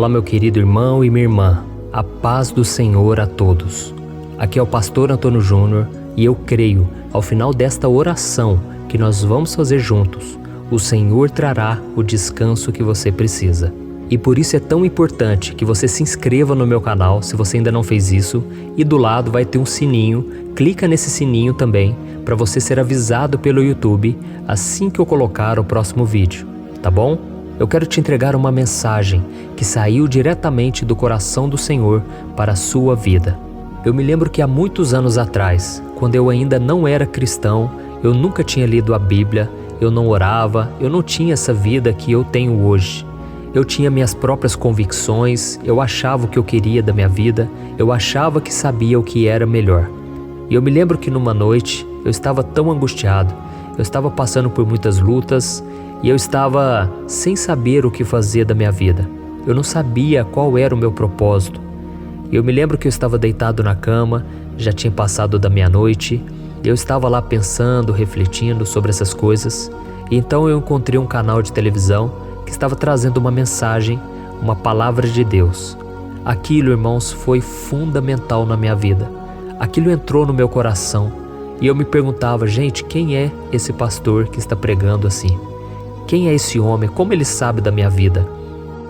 Olá, meu querido irmão e minha irmã, a paz do Senhor a todos. Aqui é o pastor Antônio Júnior e eu creio, ao final desta oração que nós vamos fazer juntos, o Senhor trará o descanso que você precisa. E por isso é tão importante que você se inscreva no meu canal, se você ainda não fez isso, e do lado vai ter um sininho, clica nesse sininho também, para você ser avisado pelo YouTube assim que eu colocar o próximo vídeo, tá bom? Eu quero te entregar uma mensagem que saiu diretamente do coração do Senhor para a sua vida. Eu me lembro que há muitos anos atrás, quando eu ainda não era cristão, eu nunca tinha lido a Bíblia, eu não orava, eu não tinha essa vida que eu tenho hoje. Eu tinha minhas próprias convicções, eu achava o que eu queria da minha vida, eu achava que sabia o que era melhor. E eu me lembro que numa noite eu estava tão angustiado, eu estava passando por muitas lutas e eu estava sem saber o que fazer da minha vida. Eu não sabia qual era o meu propósito. Eu me lembro que eu estava deitado na cama, já tinha passado da meia-noite, eu estava lá pensando, refletindo sobre essas coisas, e então eu encontrei um canal de televisão que estava trazendo uma mensagem, uma palavra de Deus. Aquilo, irmãos, foi fundamental na minha vida. Aquilo entrou no meu coração e eu me perguntava, gente, quem é esse pastor que está pregando assim? Quem é esse homem? Como ele sabe da minha vida?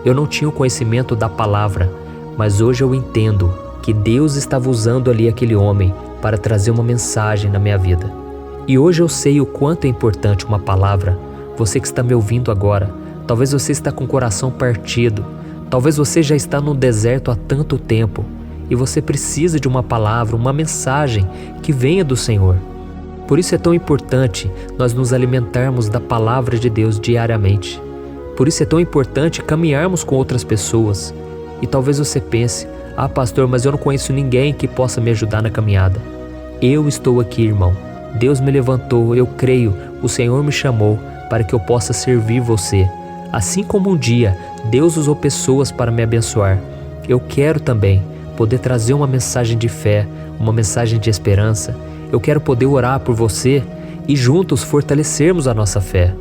Eu não tinha o conhecimento da palavra, mas hoje eu entendo que Deus estava usando ali aquele homem para trazer uma mensagem na minha vida. E hoje eu sei o quanto é importante uma palavra. Você que está me ouvindo agora, talvez você está com o coração partido, talvez você já está no deserto há tanto tempo e você precisa de uma palavra, uma mensagem que venha do Senhor. Por isso é tão importante nós nos alimentarmos da palavra de Deus diariamente. Por isso é tão importante caminharmos com outras pessoas. E talvez você pense, pastor, mas eu não conheço ninguém que possa me ajudar na caminhada. Eu estou aqui, irmão. Deus me levantou, eu creio, o Senhor me chamou para que eu possa servir você. Assim como um dia Deus usou pessoas para me abençoar, eu quero também poder trazer uma mensagem de fé, uma mensagem de esperança. Eu quero poder orar por você e juntos fortalecermos a nossa fé.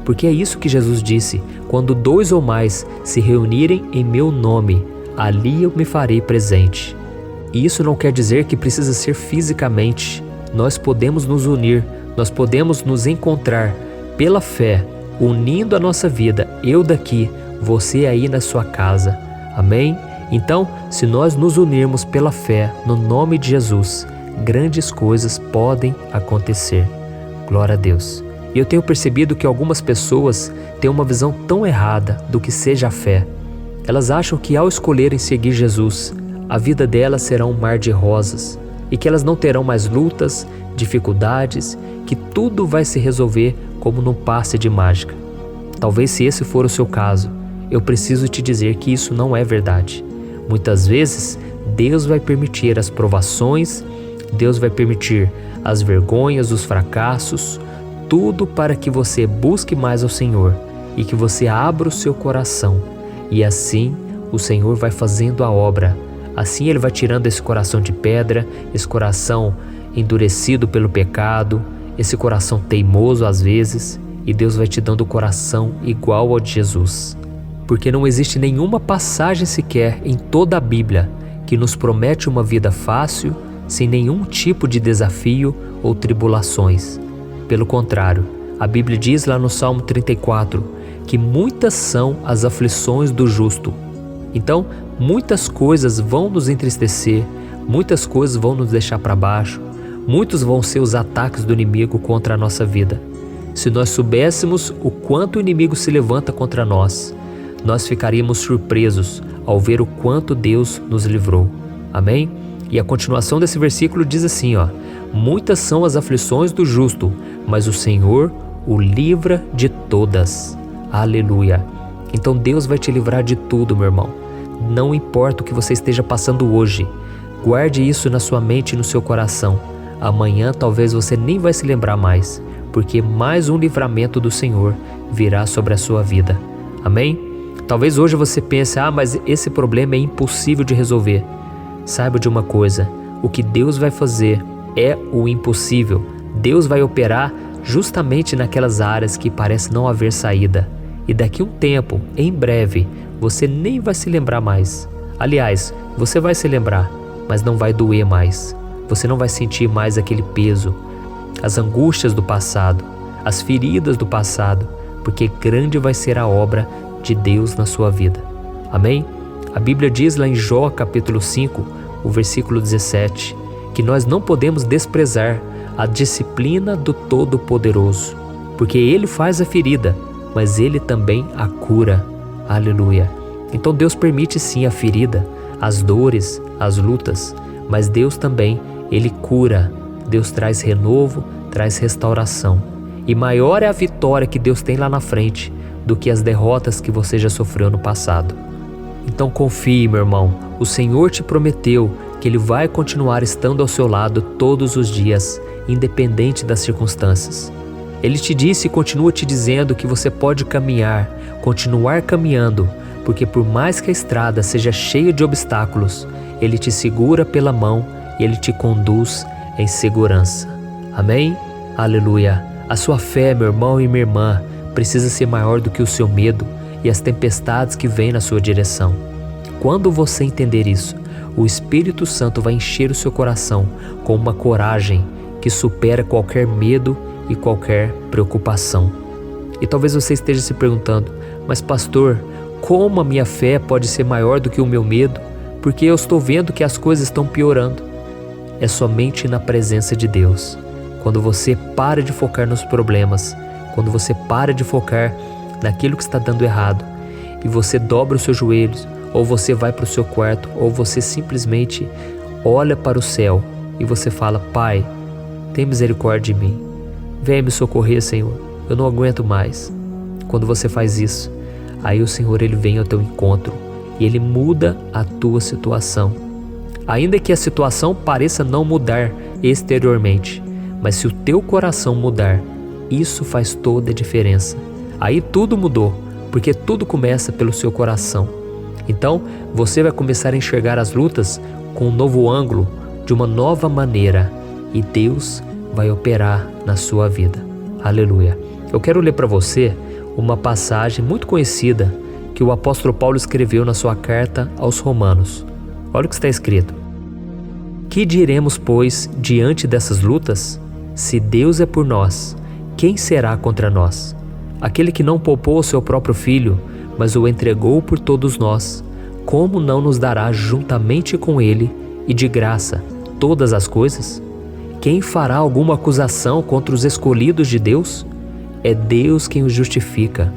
Porque é isso que Jesus disse, quando 2 ou mais se reunirem em meu nome, ali eu me farei presente. E isso não quer dizer que precisa ser fisicamente. Nós podemos nos unir, nós podemos nos encontrar pela fé, unindo a nossa vida, eu daqui, você aí na sua casa. Amém? Então, se nós nos unirmos pela fé, no nome de Jesus, grandes coisas podem acontecer. Glória a Deus. E eu tenho percebido que algumas pessoas têm uma visão tão errada do que seja a fé. Elas acham que ao escolherem seguir Jesus, a vida delas será um mar de rosas e que elas não terão mais lutas, dificuldades, que tudo vai se resolver como num passe de mágica. Talvez se esse for o seu caso, eu preciso te dizer que isso não é verdade. Muitas vezes, Deus vai permitir as provações, Deus vai permitir as vergonhas, os fracassos, tudo para que você busque mais ao Senhor e que você abra o seu coração. E assim, o Senhor vai fazendo a obra. Assim Ele vai tirando esse coração de pedra, esse coração endurecido pelo pecado, esse coração teimoso às vezes, e Deus vai te dando o coração igual ao de Jesus. Porque não existe nenhuma passagem sequer em toda a Bíblia que nos promete uma vida fácil, sem nenhum tipo de desafio ou tribulações. Pelo contrário, a Bíblia diz lá no Salmo 34 que muitas são as aflições do justo. Então, muitas coisas vão nos entristecer, muitas coisas vão nos deixar para baixo, muitos vão ser os ataques do inimigo contra a nossa vida. Se nós soubéssemos o quanto o inimigo se levanta contra nós, nós ficaríamos surpresos ao ver o quanto Deus nos livrou. Amém? E a continuação desse versículo diz assim, muitas são as aflições do justo, mas o Senhor o livra de todas. Aleluia! Então Deus vai te livrar de tudo, meu irmão. Não importa o que você esteja passando hoje, guarde isso na sua mente e no seu coração. Amanhã talvez você nem vai se lembrar mais, porque mais um livramento do Senhor virá sobre a sua vida. Amém? Talvez hoje você pense, mas esse problema é impossível de resolver. Saiba de uma coisa, o que Deus vai fazer é o impossível. Deus vai operar justamente naquelas áreas que parece não haver saída. E daqui a um tempo, em breve, você nem vai se lembrar mais. Aliás, você vai se lembrar, mas não vai doer mais. Você não vai sentir mais aquele peso, as angústias do passado, as feridas do passado, porque grande vai ser a obra de Deus na sua vida. Amém? A Bíblia diz lá em Jó capítulo 5, o versículo 17, que nós não podemos desprezar a disciplina do Todo-Poderoso, porque Ele faz a ferida, mas Ele também a cura. Aleluia! Então Deus permite sim a ferida, as dores, as lutas, mas Deus também, Ele cura. Deus traz renovo, traz restauração. E maior é a vitória que Deus tem lá na frente do que as derrotas que você já sofreu no passado. Então confie, meu irmão, o Senhor te prometeu que Ele vai continuar estando ao seu lado todos os dias, independente das circunstâncias. Ele te disse e continua te dizendo que você pode caminhar, continuar caminhando, porque por mais que a estrada seja cheia de obstáculos, Ele te segura pela mão e Ele te conduz em segurança. Amém? Aleluia! A sua fé, meu irmão e minha irmã, precisa ser maior do que o seu medo e as tempestades que vêm na sua direção. Quando você entender isso, o Espírito Santo vai encher o seu coração com uma coragem que supera qualquer medo e qualquer preocupação. E talvez você esteja se perguntando, mas pastor, como a minha fé pode ser maior do que o meu medo? Porque eu estou vendo que as coisas estão piorando. É somente na presença de Deus. Quando você para de focar nos problemas, quando você para de focar naquilo que está dando errado, e você dobra os seus joelhos, ou você vai para o seu quarto, ou você simplesmente olha para o céu e você fala, Pai, tem misericórdia de mim. Venha me socorrer, Senhor. Eu não aguento mais. Quando você faz isso, aí o Senhor Ele vem ao teu encontro e Ele muda a tua situação. Ainda que a situação pareça não mudar exteriormente, mas se o teu coração mudar, isso faz toda a diferença. Aí tudo mudou, porque tudo começa pelo seu coração. Então, você vai começar a enxergar as lutas com um novo ângulo, de uma nova maneira, e Deus vai operar na sua vida. Aleluia! Eu quero ler para você uma passagem muito conhecida que o apóstolo Paulo escreveu na sua carta aos Romanos. Olha o que está escrito. Que diremos, pois, diante dessas lutas? Se Deus é por nós, quem será contra nós? Aquele que não poupou o seu próprio filho, mas o entregou por todos nós, como não nos dará juntamente com ele e de graça todas as coisas? Quem fará alguma acusação contra os escolhidos de Deus? É Deus quem os justifica.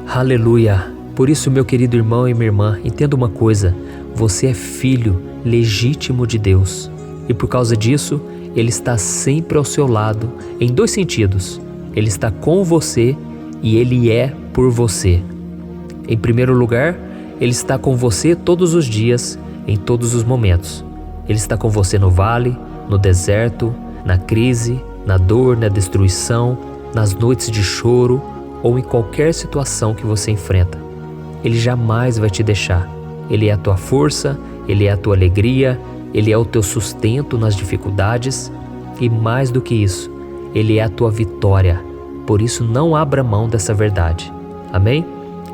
Aleluia! Por isso, meu querido irmão e minha irmã, entenda uma coisa, você é filho legítimo de Deus. E por causa disso, Ele está sempre ao seu lado, em dois sentidos. Ele está com você e Ele é por você. Em primeiro lugar, Ele está com você todos os dias, em todos os momentos. Ele está com você no vale, no deserto, na crise, na dor, na destruição, nas noites de choro ou em qualquer situação que você enfrenta. Ele jamais vai te deixar. Ele é a tua força, Ele é a tua alegria, Ele é o teu sustento nas dificuldades e mais do que isso, Ele é a tua vitória. Por isso não abra mão dessa verdade. Amém?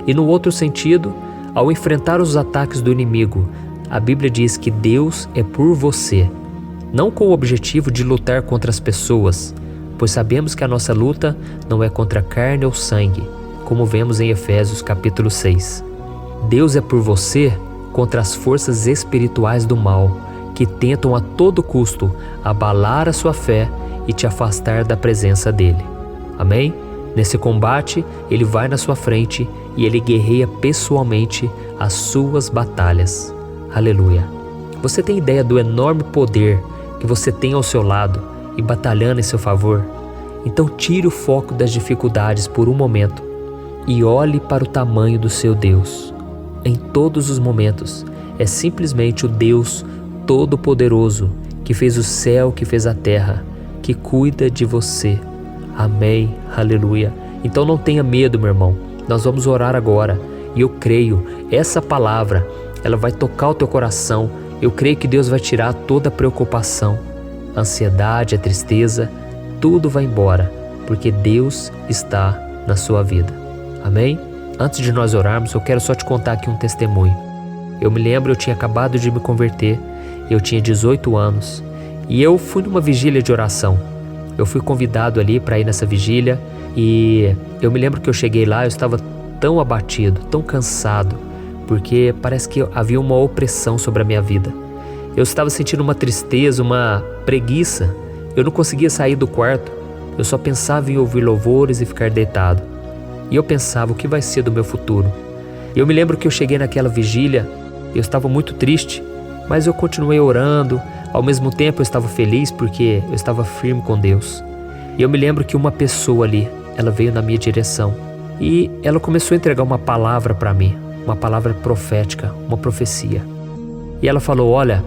E no outro sentido, ao enfrentar os ataques do inimigo, a Bíblia diz que Deus é por você, não com o objetivo de lutar contra as pessoas, pois sabemos que a nossa luta não é contra carne ou sangue, como vemos em Efésios capítulo 6. Deus é por você contra as forças espirituais do mal, que tentam a todo custo abalar a sua fé e te afastar da presença dele. Amém? Nesse combate, Ele vai na sua frente e Ele guerreia pessoalmente as suas batalhas. Aleluia! Você tem ideia do enorme poder que você tem ao seu lado e batalhando em seu favor? Então tire o foco das dificuldades por um momento e olhe para o tamanho do seu Deus. Em todos os momentos, é simplesmente o Deus Todo-Poderoso que fez o céu, que fez a terra, que cuida de você. Amém, aleluia. Então não tenha medo, meu irmão. Nós vamos orar agora e eu creio, essa palavra, ela vai tocar o teu coração. Eu creio que Deus vai tirar toda a preocupação, a ansiedade, a tristeza, tudo vai embora, porque Deus está na sua vida. Amém? antes de nós orarmos, eu quero só te contar aqui um testemunho. Eu me lembro, eu tinha acabado de me converter, eu tinha 18 anos e eu fui numa vigília de oração. Eu fui convidado ali para ir nessa vigília e eu me lembro que eu cheguei lá, eu estava tão abatido, tão cansado, porque parece que havia uma opressão sobre a minha vida. Eu estava sentindo uma tristeza, uma preguiça. Eu não conseguia sair do quarto, eu só pensava em ouvir louvores e ficar deitado. E eu pensava, o que vai ser do meu futuro? Eu me lembro que eu cheguei naquela vigília, eu estava muito triste, mas eu continuei orando. Ao mesmo tempo eu estava feliz porque eu estava firme com Deus. E eu me lembro que uma pessoa ali, ela veio na minha direção e ela começou a entregar uma palavra para mim, uma palavra profética, uma profecia. E ela falou: olha,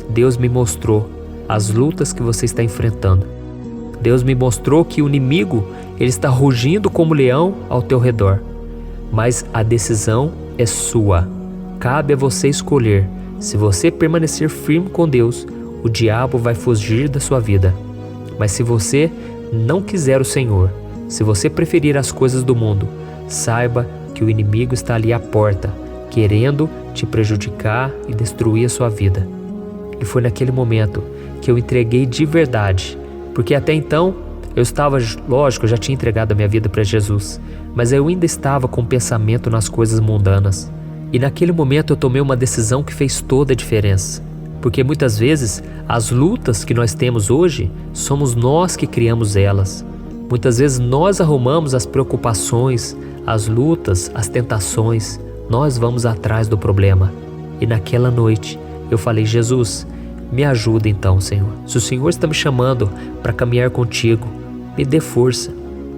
Deus me mostrou as lutas que você está enfrentando. Deus me mostrou que o inimigo, ele está rugindo como leão ao teu redor. Mas a decisão é sua. Cabe a você escolher. Se você permanecer firme com Deus, o diabo vai fugir da sua vida. Mas se você não quiser o Senhor, se você preferir as coisas do mundo, saiba que o inimigo está ali à porta, querendo te prejudicar e destruir a sua vida. E foi naquele momento que eu entreguei de verdade, porque até então eu estava, lógico, eu já tinha entregado a minha vida para Jesus, mas eu ainda estava com o pensamento nas coisas mundanas. E naquele momento eu tomei uma decisão que fez toda a diferença. Porque muitas vezes as lutas que nós temos hoje, somos nós que criamos elas. Muitas vezes nós arrumamos as preocupações, as lutas, as tentações. Nós vamos atrás do problema. E naquela noite eu falei: Jesus, me ajuda então, Senhor. Se o Senhor está me chamando para caminhar contigo, me dê força,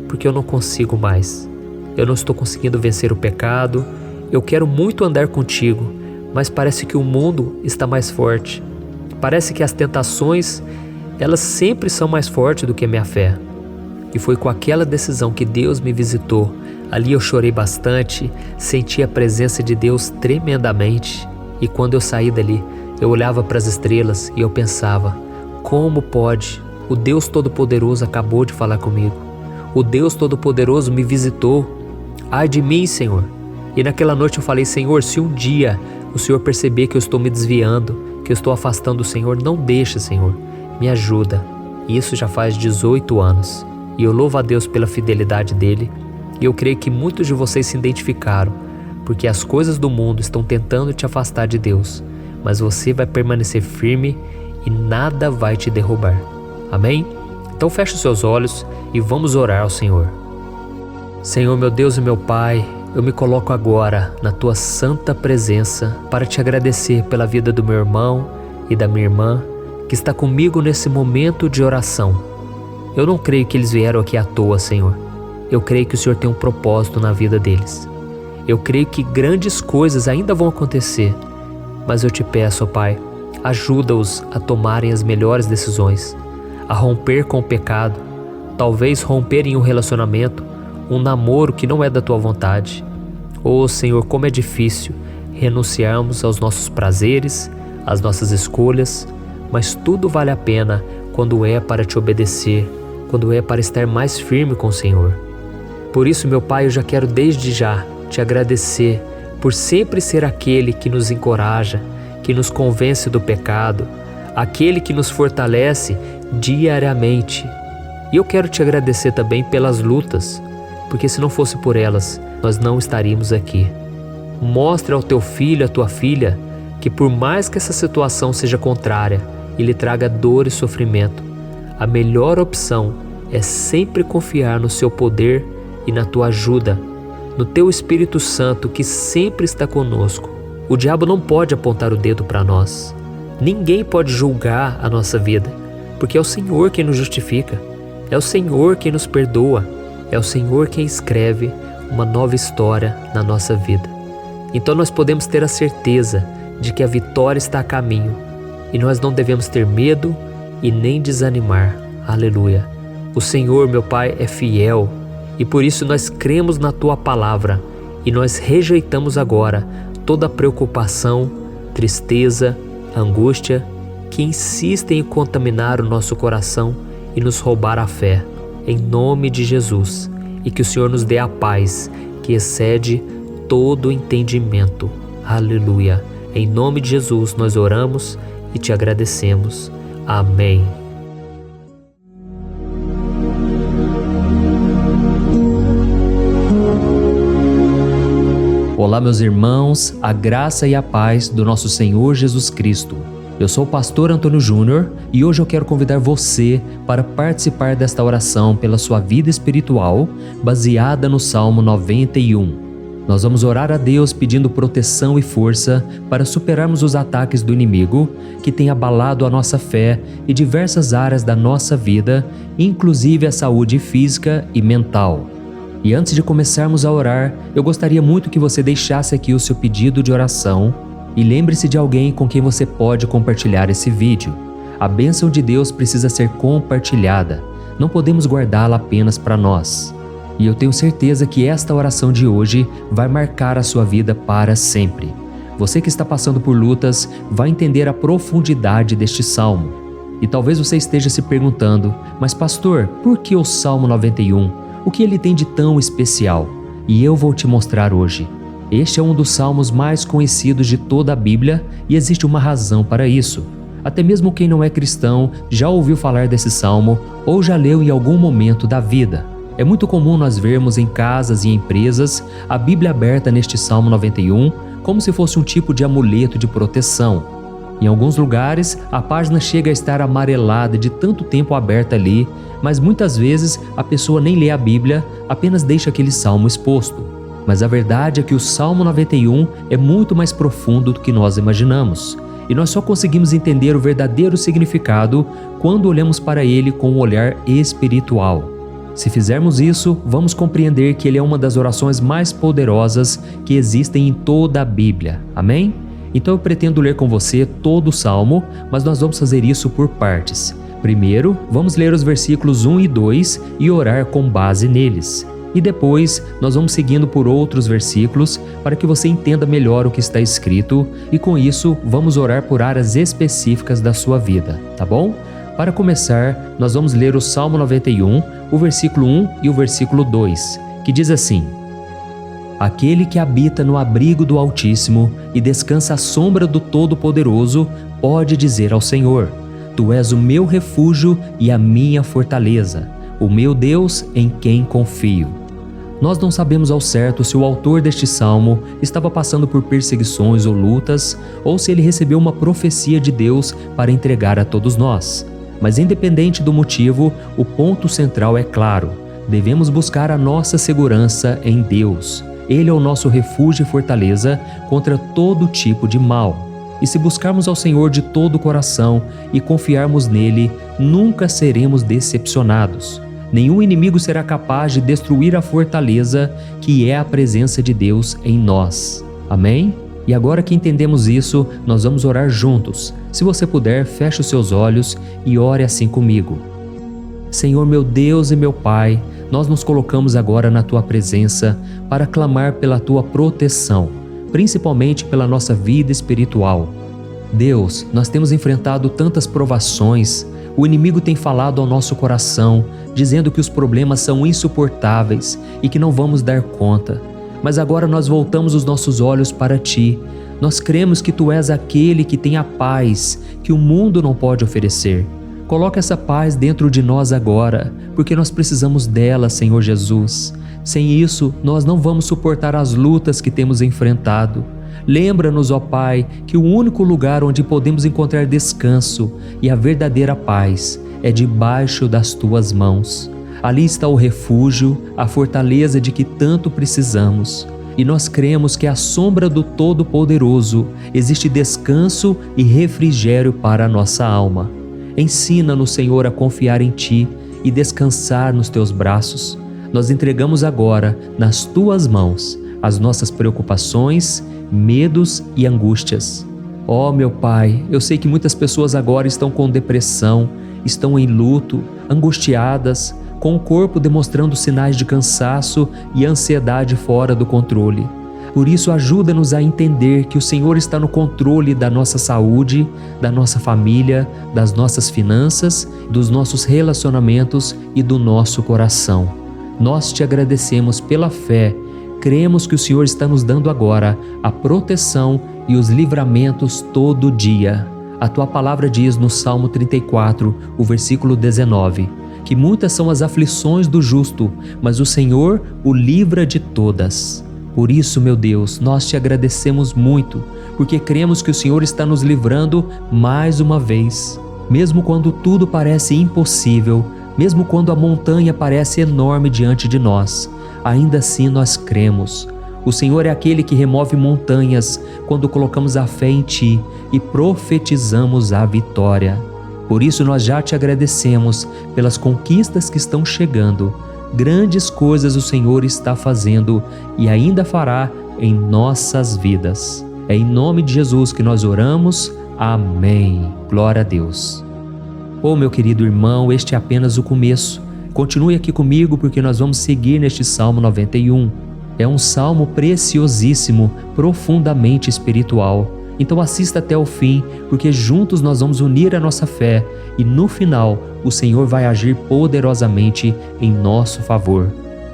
porque eu não consigo mais. Eu não estou conseguindo vencer o pecado. Eu quero muito andar contigo, mas parece que o mundo está mais forte. Parece que as tentações, elas sempre são mais fortes do que a minha fé. E foi com aquela decisão que Deus me visitou. Ali eu chorei bastante, senti a presença de Deus tremendamente. E quando eu saí dali, eu olhava para as estrelas e eu pensava: como pode? O Deus Todo-Poderoso acabou de falar comigo. O Deus Todo-Poderoso me visitou. Ai de mim, Senhor. E naquela noite eu falei: Senhor, se um dia o Senhor perceber que eu estou me desviando, que eu estou afastando do Senhor, não deixa, Senhor, me ajuda. E isso já faz 18 anos. E eu louvo a Deus pela fidelidade dele. E eu creio que muitos de vocês se identificaram, porque as coisas do mundo estão tentando te afastar de Deus, mas você vai permanecer firme e nada vai te derrubar. Amém? Então feche os seus olhos e vamos orar ao Senhor. Senhor, meu Deus e meu Pai, eu me coloco agora na Tua santa presença para te agradecer pela vida do meu irmão e da minha irmã que está comigo nesse momento de oração. Eu não creio que eles vieram aqui à toa, Senhor. Eu creio que o Senhor tem um propósito na vida deles. Eu creio que grandes coisas ainda vão acontecer, mas eu te peço, ó Pai, ajuda-os a tomarem as melhores decisões, a romper com o pecado, talvez romper em um relacionamento, um namoro que não é da Tua vontade. Oh Senhor, como é difícil renunciarmos aos nossos prazeres, às nossas escolhas, mas tudo vale a pena quando é para te obedecer, quando é para estar mais firme com o Senhor. Por isso, meu Pai, eu já quero desde já te agradecer por sempre ser aquele que nos encoraja, que nos convence do pecado, aquele que nos fortalece diariamente. E eu quero te agradecer também pelas lutas, porque se não fosse por elas, nós não estaríamos aqui. Mostra ao teu filho, à tua filha, que por mais que essa situação seja contrária e lhe traga dor e sofrimento, a melhor opção é sempre confiar no seu poder e na tua ajuda, no teu Espírito Santo que sempre está conosco. O diabo não pode apontar o dedo para nós. Ninguém pode julgar a nossa vida, porque é o Senhor quem nos justifica, é o Senhor quem nos perdoa, é o Senhor quem escreve uma nova história na nossa vida. Então nós podemos ter a certeza de que a vitória está a caminho e nós não devemos ter medo e nem desanimar. Aleluia! O Senhor, meu Pai, é fiel e por isso nós cremos na Tua palavra e nós rejeitamos agora toda preocupação, tristeza, angústia que insistem em contaminar o nosso coração e nos roubar a fé. Em nome de Jesus, e que o Senhor nos dê a paz que excede todo entendimento. Aleluia. Em nome de Jesus nós oramos e te agradecemos. Amém. Olá, meus irmãos, a graça e a paz do nosso Senhor Jesus Cristo. Eu sou o pastor Antônio Júnior e hoje eu quero convidar você para participar desta oração pela sua vida espiritual, baseada no Salmo 91. Nós vamos orar a Deus pedindo proteção e força para superarmos os ataques do inimigo que tem abalado a nossa fé e diversas áreas da nossa vida, inclusive a saúde física e mental. E antes de começarmos a orar, eu gostaria muito que você deixasse aqui o seu pedido de oração e lembre-se de alguém com quem você pode compartilhar esse vídeo. A bênção de Deus precisa ser compartilhada, não podemos guardá-la apenas para nós. E eu tenho certeza que esta oração de hoje vai marcar a sua vida para sempre. Você que está passando por lutas vai entender a profundidade deste salmo. E talvez você esteja se perguntando, mas pastor, por que o Salmo 91? O que ele tem de tão especial? E eu vou te mostrar hoje. Este é um dos salmos mais conhecidos de toda a Bíblia e existe uma razão para isso. Até mesmo quem não é cristão já ouviu falar desse salmo ou já leu em algum momento da vida. É muito comum nós vermos em casas e empresas a Bíblia aberta neste Salmo 91 como se fosse um tipo de amuleto de proteção. Em alguns lugares, a página chega a estar amarelada de tanto tempo aberta ali, mas muitas vezes a pessoa nem lê a Bíblia, apenas deixa aquele salmo exposto. Mas a verdade é que o Salmo 91 é muito mais profundo do que nós imaginamos. E nós só conseguimos entender o verdadeiro significado quando olhamos para ele com um olhar espiritual. Se fizermos isso, vamos compreender que ele é uma das orações mais poderosas que existem em toda a Bíblia. Amém? Então eu pretendo ler com você todo o Salmo, mas nós vamos fazer isso por partes. Primeiro, vamos ler os versículos 1 e 2 e orar com base neles. E depois, nós vamos seguindo por outros versículos para que você entenda melhor o que está escrito e com isso, vamos orar por áreas específicas da sua vida, tá bom? Para começar, nós vamos ler o Salmo 91, o versículo 1 e o versículo 2, que diz assim: Aquele que habita no abrigo do Altíssimo e descansa à sombra do Todo-Poderoso pode dizer ao Senhor: Tu és o meu refúgio e a minha fortaleza, o meu Deus em quem confio. Nós não sabemos ao certo se o autor deste salmo estava passando por perseguições ou lutas, ou se ele recebeu uma profecia de Deus para entregar a todos nós. Mas independente do motivo, o ponto central é claro: devemos buscar a nossa segurança em Deus. Ele é o nosso refúgio e fortaleza contra todo tipo de mal. E se buscarmos ao Senhor de todo o coração e confiarmos nele, nunca seremos decepcionados. Nenhum inimigo será capaz de destruir a fortaleza que é a presença de Deus em nós. Amém? E agora que entendemos isso, nós vamos orar juntos. Se você puder, feche os seus olhos e ore assim comigo. Senhor meu Deus e meu Pai, nós nos colocamos agora na Tua presença para clamar pela Tua proteção, principalmente pela nossa vida espiritual. Deus, nós temos enfrentado tantas provações, o inimigo tem falado ao nosso coração, dizendo que os problemas são insuportáveis e que não vamos dar conta. Mas agora nós voltamos os nossos olhos para Ti. Nós cremos que Tu és aquele que tem a paz que o mundo não pode oferecer. Coloca essa paz dentro de nós agora, porque nós precisamos dela, Senhor Jesus. Sem isso, nós não vamos suportar as lutas que temos enfrentado. Lembra-nos, ó Pai, que o único lugar onde podemos encontrar descanso e a verdadeira paz é debaixo das Tuas mãos. Ali está o refúgio, a fortaleza de que tanto precisamos. E nós cremos que à sombra do Todo-Poderoso existe descanso e refrigério para a nossa alma. Ensina-nos, Senhor, a confiar em Ti e descansar nos Teus braços. Nós entregamos agora, nas Tuas mãos, as nossas preocupações, medos e angústias. Ó meu Pai, eu sei que muitas pessoas agora estão com depressão, estão em luto, angustiadas, com o corpo demonstrando sinais de cansaço e ansiedade fora do controle. Por isso, ajuda-nos a entender que o Senhor está no controle da nossa saúde, da nossa família, das nossas finanças, dos nossos relacionamentos e do nosso coração. Nós te agradecemos pela fé, cremos que o Senhor está nos dando agora a proteção e os livramentos todo dia. A tua palavra diz no Salmo 34, o versículo 19, que muitas são as aflições do justo, mas o Senhor o livra de todas. Por isso, meu Deus, nós te agradecemos muito, porque cremos que o Senhor está nos livrando mais uma vez. Mesmo quando tudo parece impossível, mesmo quando a montanha parece enorme diante de nós, ainda assim nós cremos. O Senhor é aquele que remove montanhas quando colocamos a fé em Ti e profetizamos a vitória. Por isso nós já te agradecemos pelas conquistas que estão chegando. Grandes coisas o Senhor está fazendo e ainda fará em nossas vidas. É em nome de Jesus que nós oramos. Amém. Glória a Deus. Oh, meu querido irmão, este é apenas o começo. Continue aqui comigo porque nós vamos seguir neste Salmo 91. É um salmo preciosíssimo, profundamente espiritual. Então assista até o fim, porque juntos nós vamos unir a nossa fé e no final o Senhor vai agir poderosamente em nosso favor.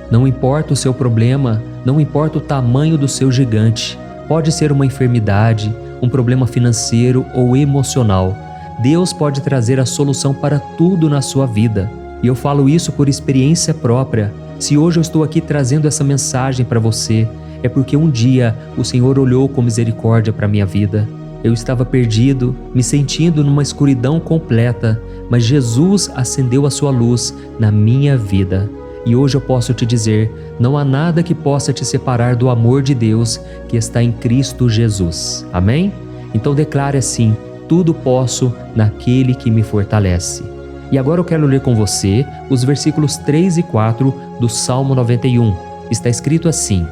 Não importa o seu problema, não importa o tamanho do seu gigante, pode ser uma enfermidade, um problema financeiro ou emocional. Deus pode trazer a solução para tudo na sua vida. E eu falo isso por experiência própria. Se hoje eu estou aqui trazendo essa mensagem para você, é porque um dia o Senhor olhou com misericórdia para a minha vida. Eu estava perdido, me sentindo numa escuridão completa, mas Jesus acendeu a sua luz na minha vida. E hoje eu posso te dizer, não há nada que possa te separar do amor de Deus que está em Cristo Jesus. Amém? Então declare assim: tudo posso naquele que me fortalece. E agora eu quero ler com você os versículos 3 e 4 do Salmo 91. Está escrito assim: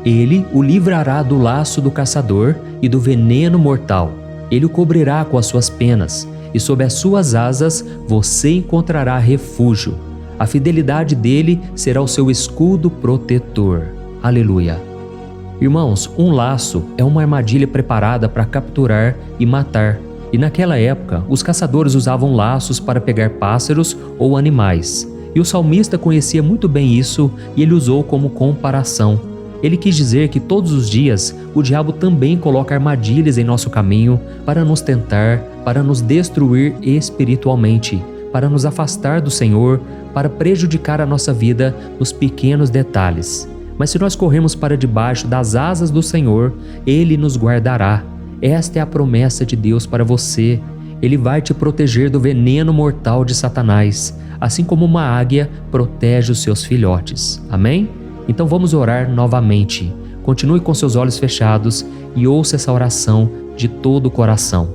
Ele o livrará do laço do caçador e do veneno mortal. Ele o cobrirá com as suas penas, e sob as suas asas você encontrará refúgio. A fidelidade dele será o seu escudo protetor. Aleluia. Irmãos, um laço é uma armadilha preparada para capturar e matar. E naquela época, os caçadores usavam laços para pegar pássaros ou animais. E o salmista conhecia muito bem isso e ele usou como comparação. Ele quis dizer que todos os dias o diabo também coloca armadilhas em nosso caminho para nos tentar, para nos destruir espiritualmente, para nos afastar do Senhor, para prejudicar a nossa vida nos pequenos detalhes. Mas se nós corrermos para debaixo das asas do Senhor, Ele nos guardará. Esta é a promessa de Deus para você. Ele vai te proteger do veneno mortal de Satanás, assim como uma águia protege os seus filhotes. Amém? Então vamos orar novamente. Continue com seus olhos fechados e ouça essa oração de todo o coração.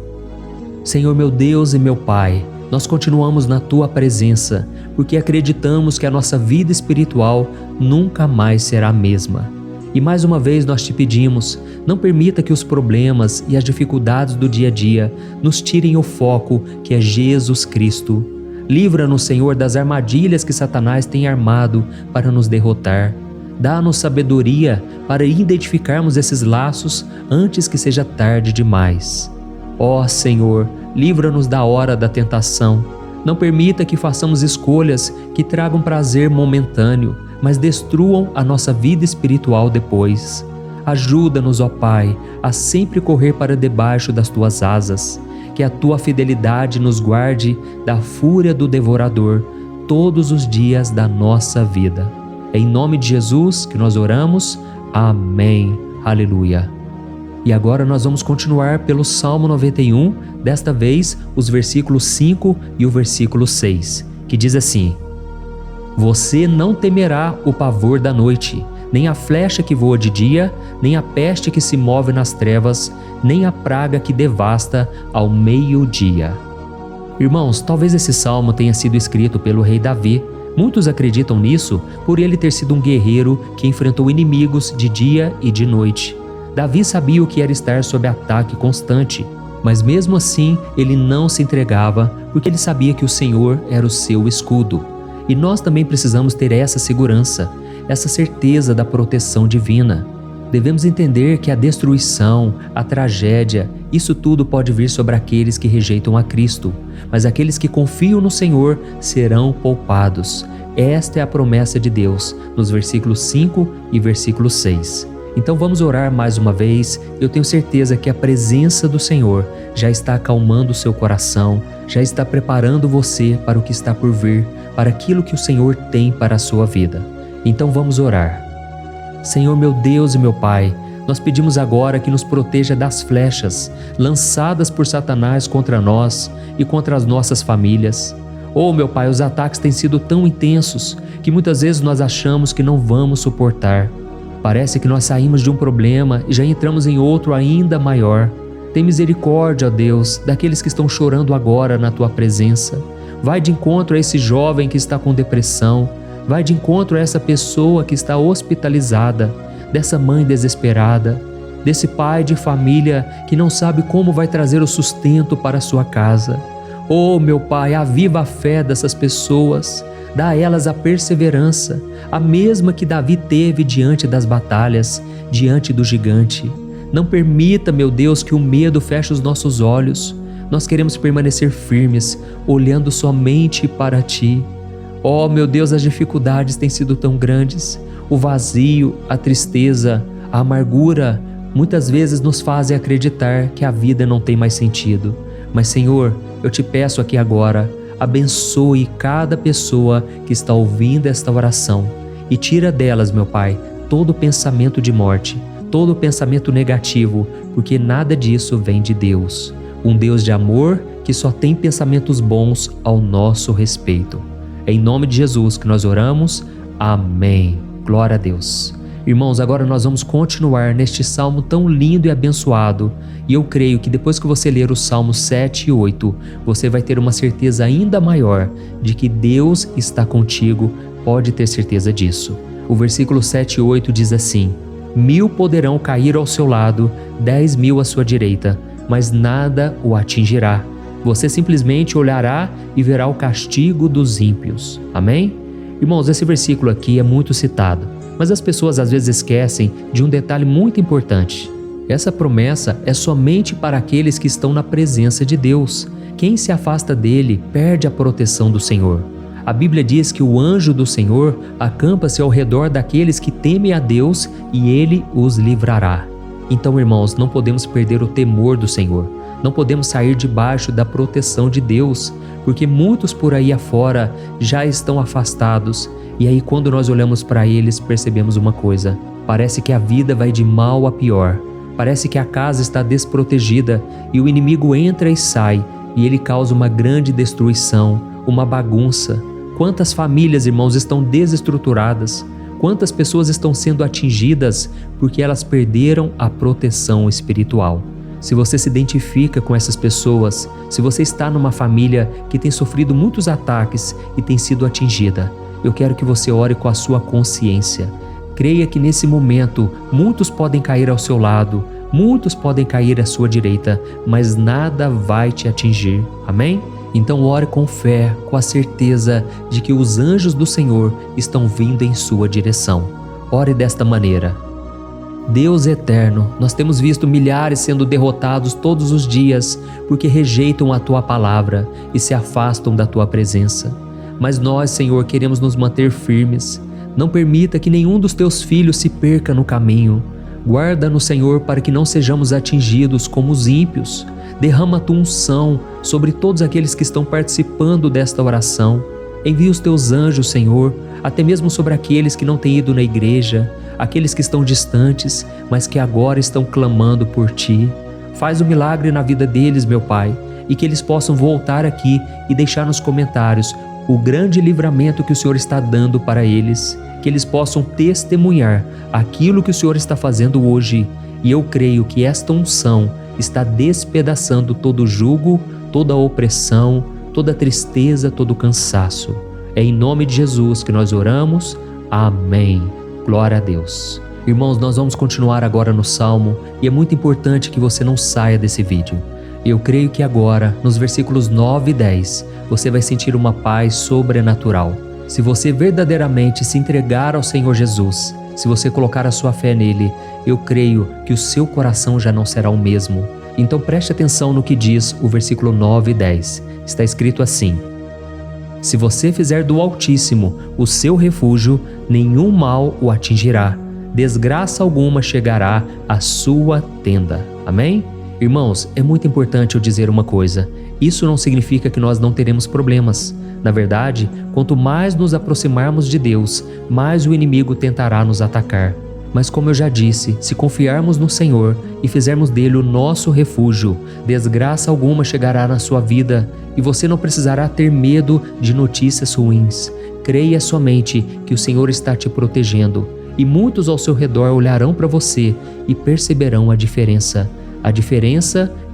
Senhor meu Deus e meu Pai, nós continuamos na Tua presença, porque acreditamos que a nossa vida espiritual nunca mais será a mesma. E mais uma vez nós te pedimos, não permita que os problemas e as dificuldades do dia a dia nos tirem o foco que é Jesus Cristo. Livra-nos, Senhor, das armadilhas que Satanás tem armado para nos derrotar. Dá-nos sabedoria para identificarmos esses laços antes que seja tarde demais. Ó Senhor, livra-nos da hora da tentação. Não permita que façamos escolhas que tragam prazer momentâneo, mas destruam a nossa vida espiritual depois. Ajuda-nos, ó Pai, a sempre correr para debaixo das Tuas asas, que a Tua fidelidade nos guarde da fúria do devorador todos os dias da nossa vida. É em nome de Jesus que nós oramos. Amém. Aleluia. E agora nós vamos continuar pelo Salmo 91, desta vez os versículos 5 e o versículo 6, que diz assim: Você não temerá o pavor da noite, nem a flecha que voa de dia, nem a peste que se move nas trevas, nem a praga que devasta ao meio-dia. Irmãos, talvez esse salmo tenha sido escrito pelo rei Davi. Muitos acreditam nisso por ele ter sido um guerreiro que enfrentou inimigos de dia e de noite. Davi sabia o que era estar sob ataque constante, mas mesmo assim ele não se entregava porque ele sabia que o Senhor era o seu escudo. E nós também precisamos ter essa segurança, essa certeza da proteção divina. Devemos entender que a destruição, a tragédia, isso tudo pode vir sobre aqueles que rejeitam a Cristo, mas aqueles que confiam no Senhor serão poupados. Esta é a promessa de Deus, nos versículos 5 e versículo 6. Então vamos orar mais uma vez. Eu tenho certeza que a presença do Senhor já está acalmando o seu coração, já está preparando você para o que está por vir, para aquilo que o Senhor tem para a sua vida. Então vamos orar. Senhor meu Deus e meu Pai, nós pedimos agora que nos proteja das flechas lançadas por Satanás contra nós e contra as nossas famílias. Oh meu Pai, os ataques têm sido tão intensos que muitas vezes nós achamos que não vamos suportar. Parece que nós saímos de um problema e já entramos em outro ainda maior. Tem misericórdia, ó Deus, daqueles que estão chorando agora na Tua presença. Vai de encontro a esse jovem que está com depressão. Vai de encontro a essa pessoa que está hospitalizada, dessa mãe desesperada, desse pai de família que não sabe como vai trazer o sustento para a sua casa. Oh, meu Pai, aviva a fé dessas pessoas, dá a elas a perseverança, a mesma que Davi teve diante das batalhas, diante do gigante. Não permita, meu Deus, que o medo feche os nossos olhos. Nós queremos permanecer firmes, olhando somente para Ti. Oh, meu Deus, as dificuldades têm sido tão grandes. O vazio, a tristeza, a amargura, muitas vezes nos fazem acreditar que a vida não tem mais sentido. Mas, Senhor, eu te peço aqui agora, abençoe cada pessoa que está ouvindo esta oração e tira delas, meu Pai, todo pensamento de morte, todo pensamento negativo, porque nada disso vem de Deus. Um Deus de amor que só tem pensamentos bons ao nosso respeito. É em nome de Jesus que nós oramos. Amém. Glória a Deus. Irmãos, agora nós vamos continuar neste salmo tão lindo e abençoado. E eu creio que depois que você ler os salmos 7 e 8, você vai ter uma certeza ainda maior de que Deus está contigo. Pode ter certeza disso. O versículo 7 e 8 diz assim: 1000 poderão cair ao seu lado, 10.000 à sua direita, mas nada o atingirá. Você simplesmente olhará e verá o castigo dos ímpios. Amém? Irmãos, esse versículo aqui é muito citado, mas as pessoas às vezes esquecem de um detalhe muito importante. Essa promessa é somente para aqueles que estão na presença de Deus. Quem se afasta dele perde a proteção do Senhor. A Bíblia diz que o anjo do Senhor acampa-se ao redor daqueles que temem a Deus e ele os livrará. Então, irmãos, não podemos perder o temor do Senhor. Não podemos sair debaixo da proteção de Deus, porque muitos por aí afora já estão afastados. E aí, quando nós olhamos para eles, percebemos uma coisa: parece que a vida vai de mal a pior. Parece que a casa está desprotegida e o inimigo entra e sai e ele causa uma grande destruição, uma bagunça. Quantas famílias, irmãos, estão desestruturadas? Quantas pessoas estão sendo atingidas porque elas perderam a proteção espiritual? Se você se identifica com essas pessoas, se você está numa família que tem sofrido muitos ataques e tem sido atingida, eu quero que você ore com a sua consciência. Creia que nesse momento muitos podem cair ao seu lado, muitos podem cair à sua direita, mas nada vai te atingir. Amém? Então ore com fé, com a certeza de que os anjos do Senhor estão vindo em sua direção. Ore desta maneira: Deus eterno, nós temos visto milhares sendo derrotados todos os dias porque rejeitam a Tua palavra e se afastam da Tua presença. Mas nós, Senhor, queremos nos manter firmes. Não permita que nenhum dos Teus filhos se perca no caminho. Guarda-nos, Senhor, para que não sejamos atingidos como os ímpios. Derrama a Tua unção sobre todos aqueles que estão participando desta oração. Envia os Teus anjos, Senhor, até mesmo sobre aqueles que não têm ido na igreja, aqueles que estão distantes, mas que agora estão clamando por Ti. Faz um milagre na vida deles, meu Pai, e que eles possam voltar aqui e deixar nos comentários o grande livramento que o Senhor está dando para eles, que eles possam testemunhar aquilo que o Senhor está fazendo hoje. E eu creio que esta unção está despedaçando todo jugo, toda opressão, toda tristeza, todo cansaço. É em nome de Jesus que nós oramos. Amém. Glória a Deus. Irmãos, nós vamos continuar agora no Salmo e é muito importante que você não saia desse vídeo. Eu creio que agora, nos versículos 9 e 10, você vai sentir uma paz sobrenatural. Se você verdadeiramente se entregar ao Senhor Jesus, se você colocar a sua fé nele, eu creio que o seu coração já não será o mesmo. Então preste atenção no que diz o versículo 9 e 10. Está escrito assim: Se você fizer do Altíssimo o seu refúgio, nenhum mal o atingirá. Desgraça alguma chegará à sua tenda. Amém? Irmãos, é muito importante eu dizer uma coisa. Isso não significa que nós não teremos problemas. Na verdade, quanto mais nos aproximarmos de Deus, mais o inimigo tentará nos atacar. Mas como eu já disse, se confiarmos no Senhor e fizermos dele o nosso refúgio, desgraça alguma chegará na sua vida e você não precisará ter medo de notícias ruins. Creia somente que o Senhor está te protegendo e muitos ao seu redor olharão para você e perceberão a diferença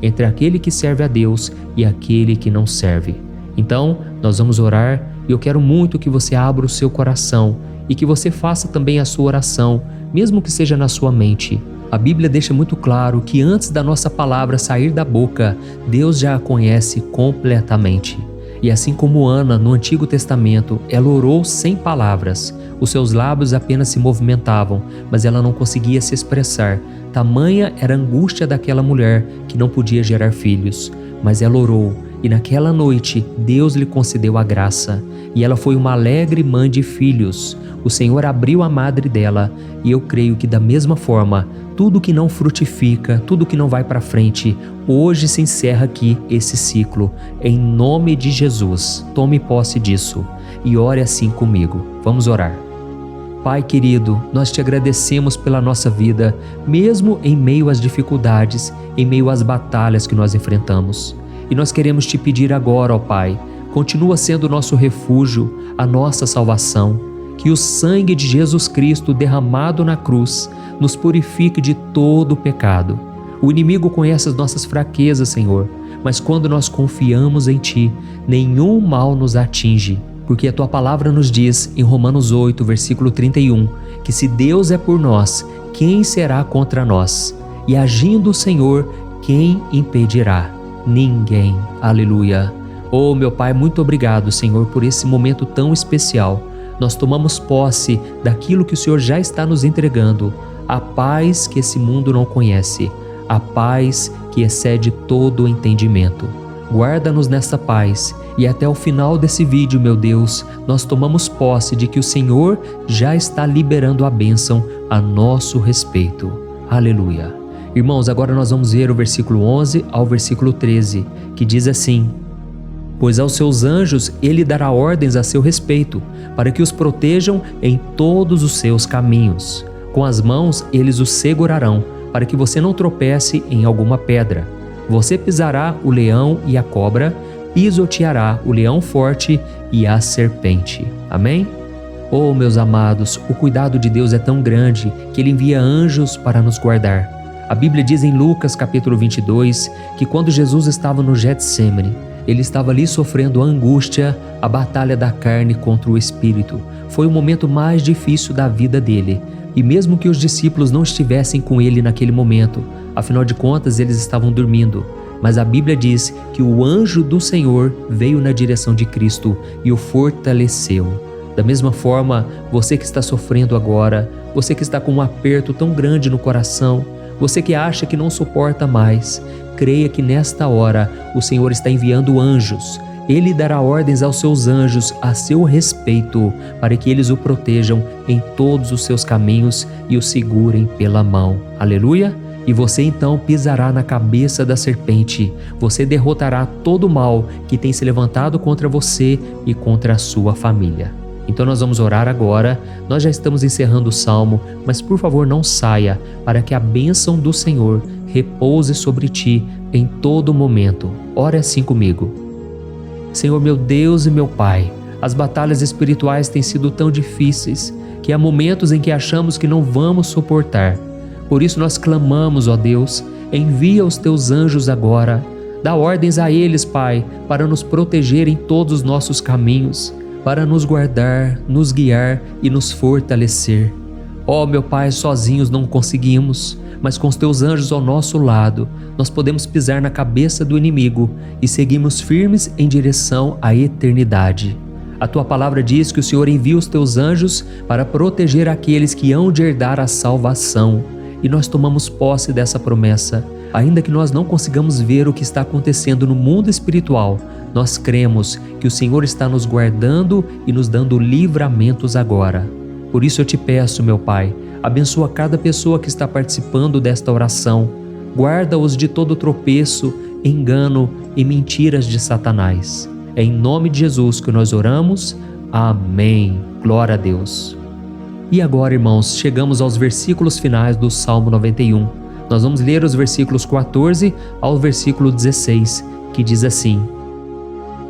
entre aquele que serve a Deus e aquele que não serve. Então, nós vamos orar e eu quero muito que você abra o seu coração e que você faça também a sua oração, mesmo que seja na sua mente. A Bíblia deixa muito claro que antes da nossa palavra sair da boca, Deus já a conhece completamente. E assim como Ana, no Antigo Testamento, ela orou sem palavras. Os seus lábios apenas se movimentavam, mas ela não conseguia se expressar. Tamanha era a angústia daquela mulher que não podia gerar filhos. Mas ela orou, e naquela noite Deus lhe concedeu a graça. E ela foi uma alegre mãe de filhos. O Senhor abriu a madre dela, e eu creio que da mesma forma, tudo que não frutifica, tudo que não vai para frente, hoje se encerra aqui esse ciclo. Em nome de Jesus, tome posse disso e ore assim comigo. Vamos orar. Pai querido, nós te agradecemos pela nossa vida, mesmo em meio às dificuldades, em meio às batalhas que nós enfrentamos. E nós queremos te pedir agora, ó Pai, continua sendo o nosso refúgio, a nossa salvação. Que o sangue de Jesus Cristo derramado na cruz nos purifique de todo o pecado. O inimigo conhece as nossas fraquezas, Senhor, mas quando nós confiamos em Ti, nenhum mal nos atinge. Porque a Tua palavra nos diz, em Romanos 8, versículo 31, que se Deus é por nós, quem será contra nós? E agindo o Senhor, quem impedirá? Ninguém. Aleluia. Oh, meu Pai, muito obrigado, Senhor, por esse momento tão especial. Nós tomamos posse daquilo que o Senhor já está nos entregando, a paz que esse mundo não conhece, a paz que excede todo o entendimento. Guarda-nos nessa paz e até o final desse vídeo, meu Deus, nós tomamos posse de que o Senhor já está liberando a bênção a nosso respeito. Aleluia. Irmãos, agora nós vamos ver o versículo 11 ao versículo 13, que diz assim: Pois aos seus anjos ele dará ordens a seu respeito, para que os protejam em todos os seus caminhos. Com as mãos eles os segurarão, para que você não tropece em alguma pedra. Você pisará o leão e a cobra, pisoteará o leão forte e a serpente. Amém? Oh, meus amados, o cuidado de Deus é tão grande que Ele envia anjos para nos guardar. A Bíblia diz em Lucas capítulo 22 que quando Jesus estava no Getsêmani, Ele estava ali sofrendo a angústia, a batalha da carne contra o espírito. Foi o momento mais difícil da vida dele. E mesmo que os discípulos não estivessem com ele naquele momento, afinal de contas eles estavam dormindo. Mas a Bíblia diz que o anjo do Senhor veio na direção de Cristo e o fortaleceu. Da mesma forma, você que está sofrendo agora, você que está com um aperto tão grande no coração, você que acha que não suporta mais, creia que nesta hora o Senhor está enviando anjos. Ele dará ordens aos seus anjos a seu respeito, para que eles o protejam em todos os seus caminhos e o segurem pela mão. Aleluia! E você então pisará na cabeça da serpente. Você derrotará todo o mal que tem se levantado contra você e contra a sua família. Então nós vamos orar agora. Nós já estamos encerrando o salmo, mas por favor não saia, para que a bênção do Senhor repouse sobre ti em todo momento. Ore assim comigo. Senhor, meu Deus e meu Pai, as batalhas espirituais têm sido tão difíceis que há momentos em que achamos que não vamos suportar. Por isso nós clamamos, ó Deus, envia os teus anjos agora. Dá ordens a eles, Pai, para nos proteger em todos os nossos caminhos, para nos guardar, nos guiar e nos fortalecer. Ó meu Pai, sozinhos não conseguimos, mas com os teus anjos ao nosso lado, nós podemos pisar na cabeça do inimigo e seguirmos firmes em direção à eternidade. A tua palavra diz que o Senhor envia os teus anjos para proteger aqueles que hão de herdar a salvação. E nós tomamos posse dessa promessa. Ainda que nós não consigamos ver o que está acontecendo no mundo espiritual, nós cremos que o Senhor está nos guardando e nos dando livramentos agora. Por isso eu te peço, meu Pai, abençoa cada pessoa que está participando desta oração. Guarda-os de todo tropeço, engano e mentiras de Satanás. É em nome de Jesus que nós oramos. Amém. Glória a Deus. E agora, irmãos, chegamos aos versículos finais do Salmo 91. Nós vamos ler os versículos 14 ao versículo 16, que diz assim: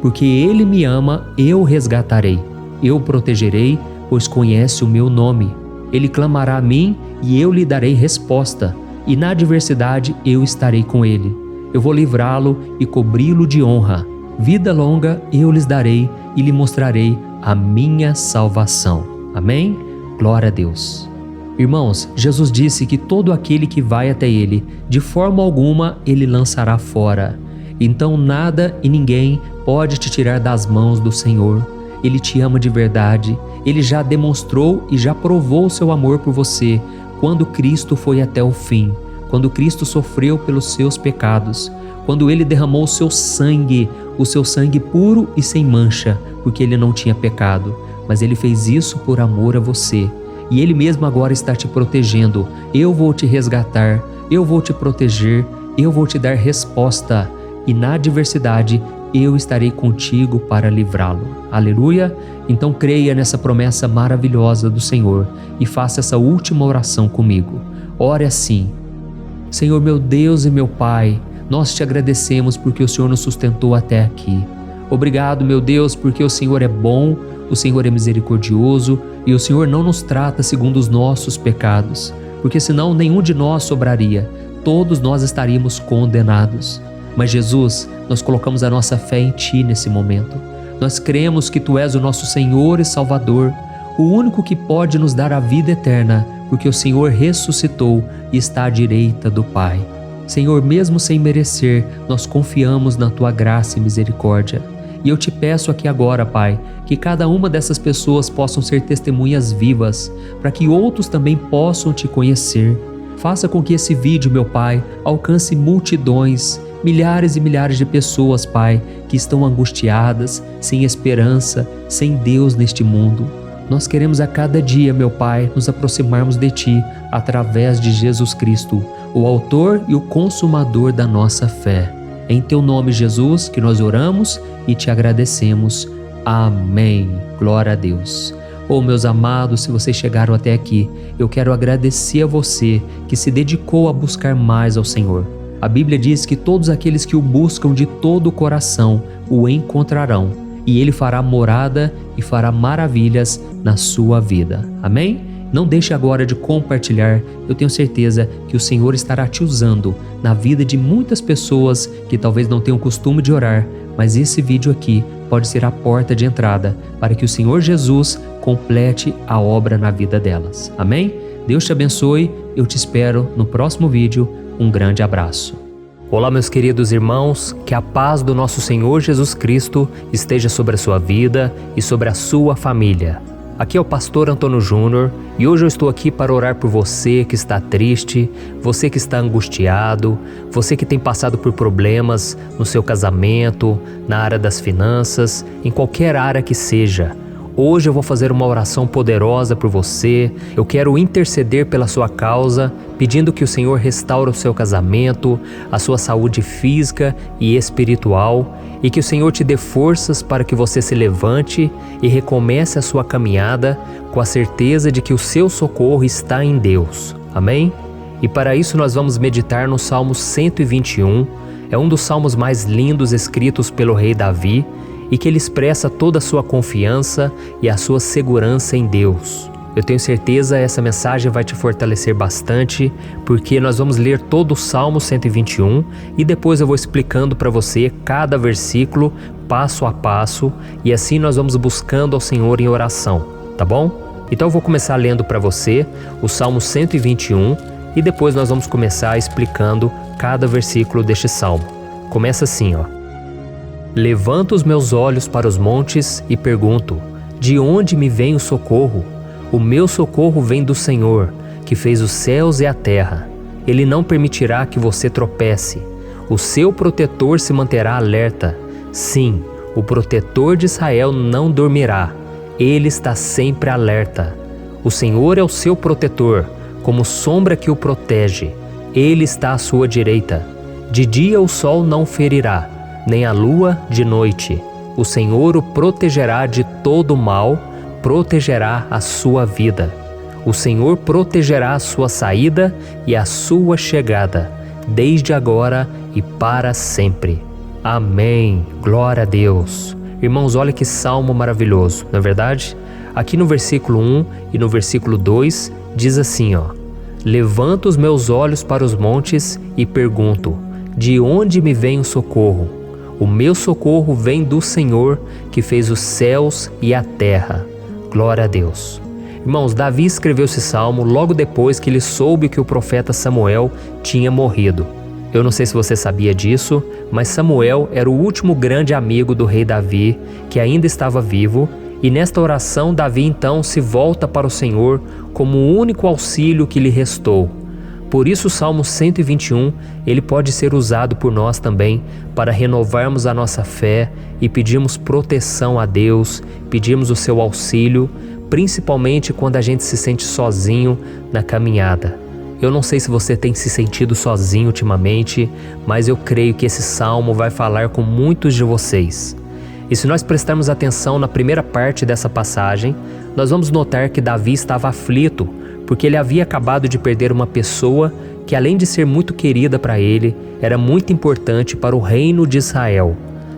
Porque Ele me ama, eu o resgatarei, eu o protegerei, pois conhece o meu nome. Ele clamará a mim e eu lhe darei resposta, e na adversidade eu estarei com ele. Eu vou livrá-lo e cobri-lo de honra. Vida longa eu lhes darei e lhe mostrarei a minha salvação. Amém? Glória a Deus. Irmãos, Jesus disse que todo aquele que vai até ele, de forma alguma ele lançará fora. Então nada e ninguém pode te tirar das mãos do Senhor. Ele te ama de verdade. Ele já demonstrou e já provou o seu amor por você quando Cristo foi até o fim, quando Cristo sofreu pelos seus pecados, quando Ele derramou o seu sangue puro e sem mancha, porque Ele não tinha pecado, mas Ele fez isso por amor a você. E Ele mesmo agora está te protegendo. Eu vou te resgatar, eu vou te proteger, eu vou te dar resposta, e na adversidade eu estarei contigo para livrá-lo. Aleluia! Então creia nessa promessa maravilhosa do Senhor e faça essa última oração comigo. Ore assim: Senhor meu Deus e meu Pai, nós te agradecemos porque o Senhor nos sustentou até aqui. Obrigado, meu Deus, porque o Senhor é bom, o Senhor é misericordioso e o Senhor não nos trata segundo os nossos pecados, porque senão nenhum de nós sobraria, todos nós estaríamos condenados. Mas Jesus, nós colocamos a nossa fé em Ti nesse momento. Nós cremos que Tu és o nosso Senhor e Salvador, o único que pode nos dar a vida eterna, porque o Senhor ressuscitou e está à direita do Pai. Senhor, mesmo sem merecer, nós confiamos na Tua graça e misericórdia. E eu te peço aqui agora, Pai, que cada uma dessas pessoas possam ser testemunhas vivas, para que outros também possam Te conhecer. Faça com que esse vídeo, meu Pai, alcance multidões, milhares e milhares de pessoas, Pai, que estão angustiadas, sem esperança, sem Deus neste mundo. Nós queremos a cada dia, meu Pai, nos aproximarmos de Ti através de Jesus Cristo, o autor e o consumador da nossa fé. É em Teu nome, Jesus, que nós oramos e Te agradecemos. Amém. Glória a Deus. Oh, meus amados, se vocês chegaram até aqui, eu quero agradecer a você que se dedicou a buscar mais ao Senhor. A Bíblia diz que todos aqueles que o buscam de todo o coração o encontrarão, e Ele fará morada e fará maravilhas na sua vida. Amém? Não deixe agora de compartilhar. Eu tenho certeza que o Senhor estará te usando na vida de muitas pessoas que talvez não tenham costume de orar, mas esse vídeo aqui pode ser a porta de entrada para que o Senhor Jesus complete a obra na vida delas. Amém? Deus te abençoe. Eu te espero no próximo vídeo. Um grande abraço. Olá, meus queridos irmãos, que a paz do nosso Senhor Jesus Cristo esteja sobre a sua vida e sobre a sua família. Aqui é o pastor Antônio Júnior e hoje eu estou aqui para orar por você que está triste, você que está angustiado, você que tem passado por problemas no seu casamento, na área das finanças, em qualquer área que seja. Hoje eu vou fazer uma oração poderosa por você. Eu quero interceder pela sua causa, pedindo que o Senhor restaure o seu casamento, a sua saúde física e espiritual, e que o Senhor te dê forças para que você se levante e recomece a sua caminhada com a certeza de que o seu socorro está em Deus. Amém? E para isso nós vamos meditar no Salmo 121. É um dos salmos mais lindos escritos pelo rei Davi, e que ele expressa toda a sua confiança e a sua segurança em Deus. Eu tenho certeza essa mensagem vai te fortalecer bastante, porque nós vamos ler todo o Salmo 121 e depois eu vou explicando para você cada versículo, passo a passo, e assim nós vamos buscando ao Senhor em oração, tá bom? Então eu vou começar lendo para você o Salmo 121 e depois nós vamos começar explicando cada versículo deste salmo. Começa assim, ó. Levanto os meus olhos para os montes e pergunto: de onde me vem o socorro? O meu socorro vem do Senhor, que fez os céus e a terra. Ele não permitirá que você tropece. O seu protetor se manterá alerta. Sim, O protetor de Israel não dormirá. Ele está sempre alerta. O Senhor é o seu protetor, como sombra que o protege. Ele está à sua direita. De dia o sol não ferirá, nem a lua de noite. O Senhor o protegerá de todo mal, protegerá a sua vida. O Senhor protegerá a sua saída e a sua chegada, desde agora e para sempre. Amém. Glória a Deus. Irmãos, olha que salmo maravilhoso, não é verdade? Aqui no versículo 1 e no versículo 2 diz assim, ó: Levanto os meus olhos para os montes e pergunto: de onde me vem o socorro? O meu socorro vem do Senhor, que fez os céus e a terra. Glória a Deus. Irmãos, Davi escreveu esse salmo logo depois que ele soube que o profeta Samuel tinha morrido. Eu não sei se você sabia disso, mas Samuel era o último grande amigo do rei Davi, que ainda estava vivo, e nesta oração Davi então se volta para o Senhor como o único auxílio que lhe restou. Por isso o Salmo 121, ele pode ser usado por nós também para renovarmos a nossa fé e pedirmos proteção a Deus, pedirmos o seu auxílio, principalmente quando a gente se sente sozinho na caminhada. Eu não sei se você tem se sentido sozinho ultimamente, mas eu creio que esse salmo vai falar com muitos de vocês. E se nós prestarmos atenção na primeira parte dessa passagem, nós vamos notar que Davi estava aflito, porque ele havia acabado de perder uma pessoa que, além de ser muito querida para ele, era muito importante para o reino de Israel.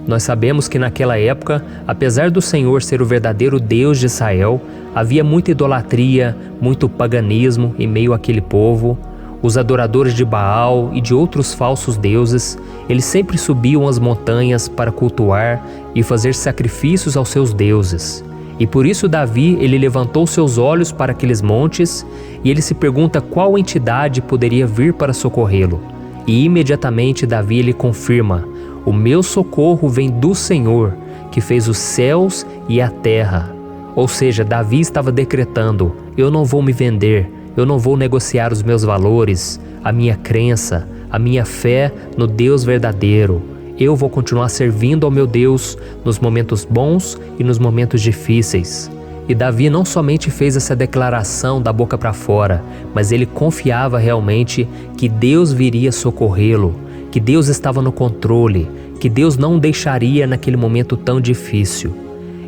Nós sabemos que naquela época, apesar do Senhor ser o verdadeiro Deus de Israel, havia muita idolatria, muito paganismo em meio àquele povo. Os adoradores de Baal e de outros falsos deuses, eles sempre subiam as montanhas para cultuar e fazer sacrifícios aos seus deuses. E por isso Davi, ele levantou seus olhos para aqueles montes e ele se pergunta qual entidade poderia vir para socorrê-lo. E imediatamente Davi, ele confirma: o meu socorro vem do Senhor, que fez os céus e a terra. Ou seja, Davi estava decretando: eu não vou me vender, eu não vou negociar os meus valores, a minha crença, a minha fé no Deus verdadeiro. Eu vou continuar servindo ao meu Deus nos momentos bons e nos momentos difíceis. E Davi não somente fez essa declaração da boca para fora, mas ele confiava realmente que Deus viria socorrê-lo, que Deus estava no controle, que Deus não o deixaria naquele momento tão difícil.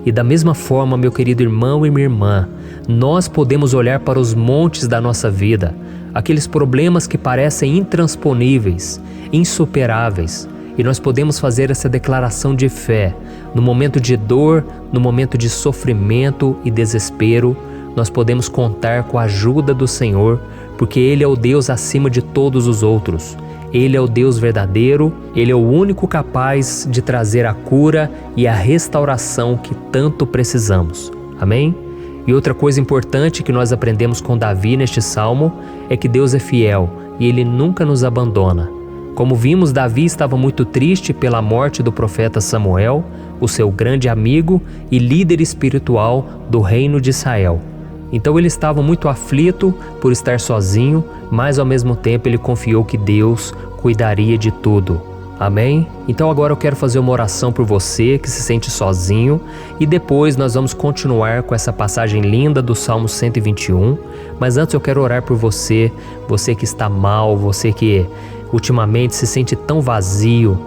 E da mesma forma, meu querido irmão e minha irmã, nós podemos olhar para os montes da nossa vida, aqueles problemas que parecem intransponíveis, insuperáveis, e nós podemos fazer essa declaração de fé. No momento de dor, no momento de sofrimento e desespero, nós podemos contar com a ajuda do Senhor, porque Ele é o Deus acima de todos os outros. Ele é o Deus verdadeiro, Ele é o único capaz de trazer a cura e a restauração que tanto precisamos. Amém? E outra coisa importante que nós aprendemos com Davi neste salmo é que Deus é fiel e Ele nunca nos abandona. Como vimos, Davi estava muito triste pela morte do profeta Samuel, o seu grande amigo e líder espiritual do reino de Israel. Então ele estava muito aflito por estar sozinho, mas ao mesmo tempo ele confiou que Deus cuidaria de tudo. Amém? Então agora eu quero fazer uma oração por você que se sente sozinho e depois nós vamos continuar com essa passagem linda do Salmo 121. Mas antes eu quero orar por você, você que está mal, você que ultimamente se sente tão vazio,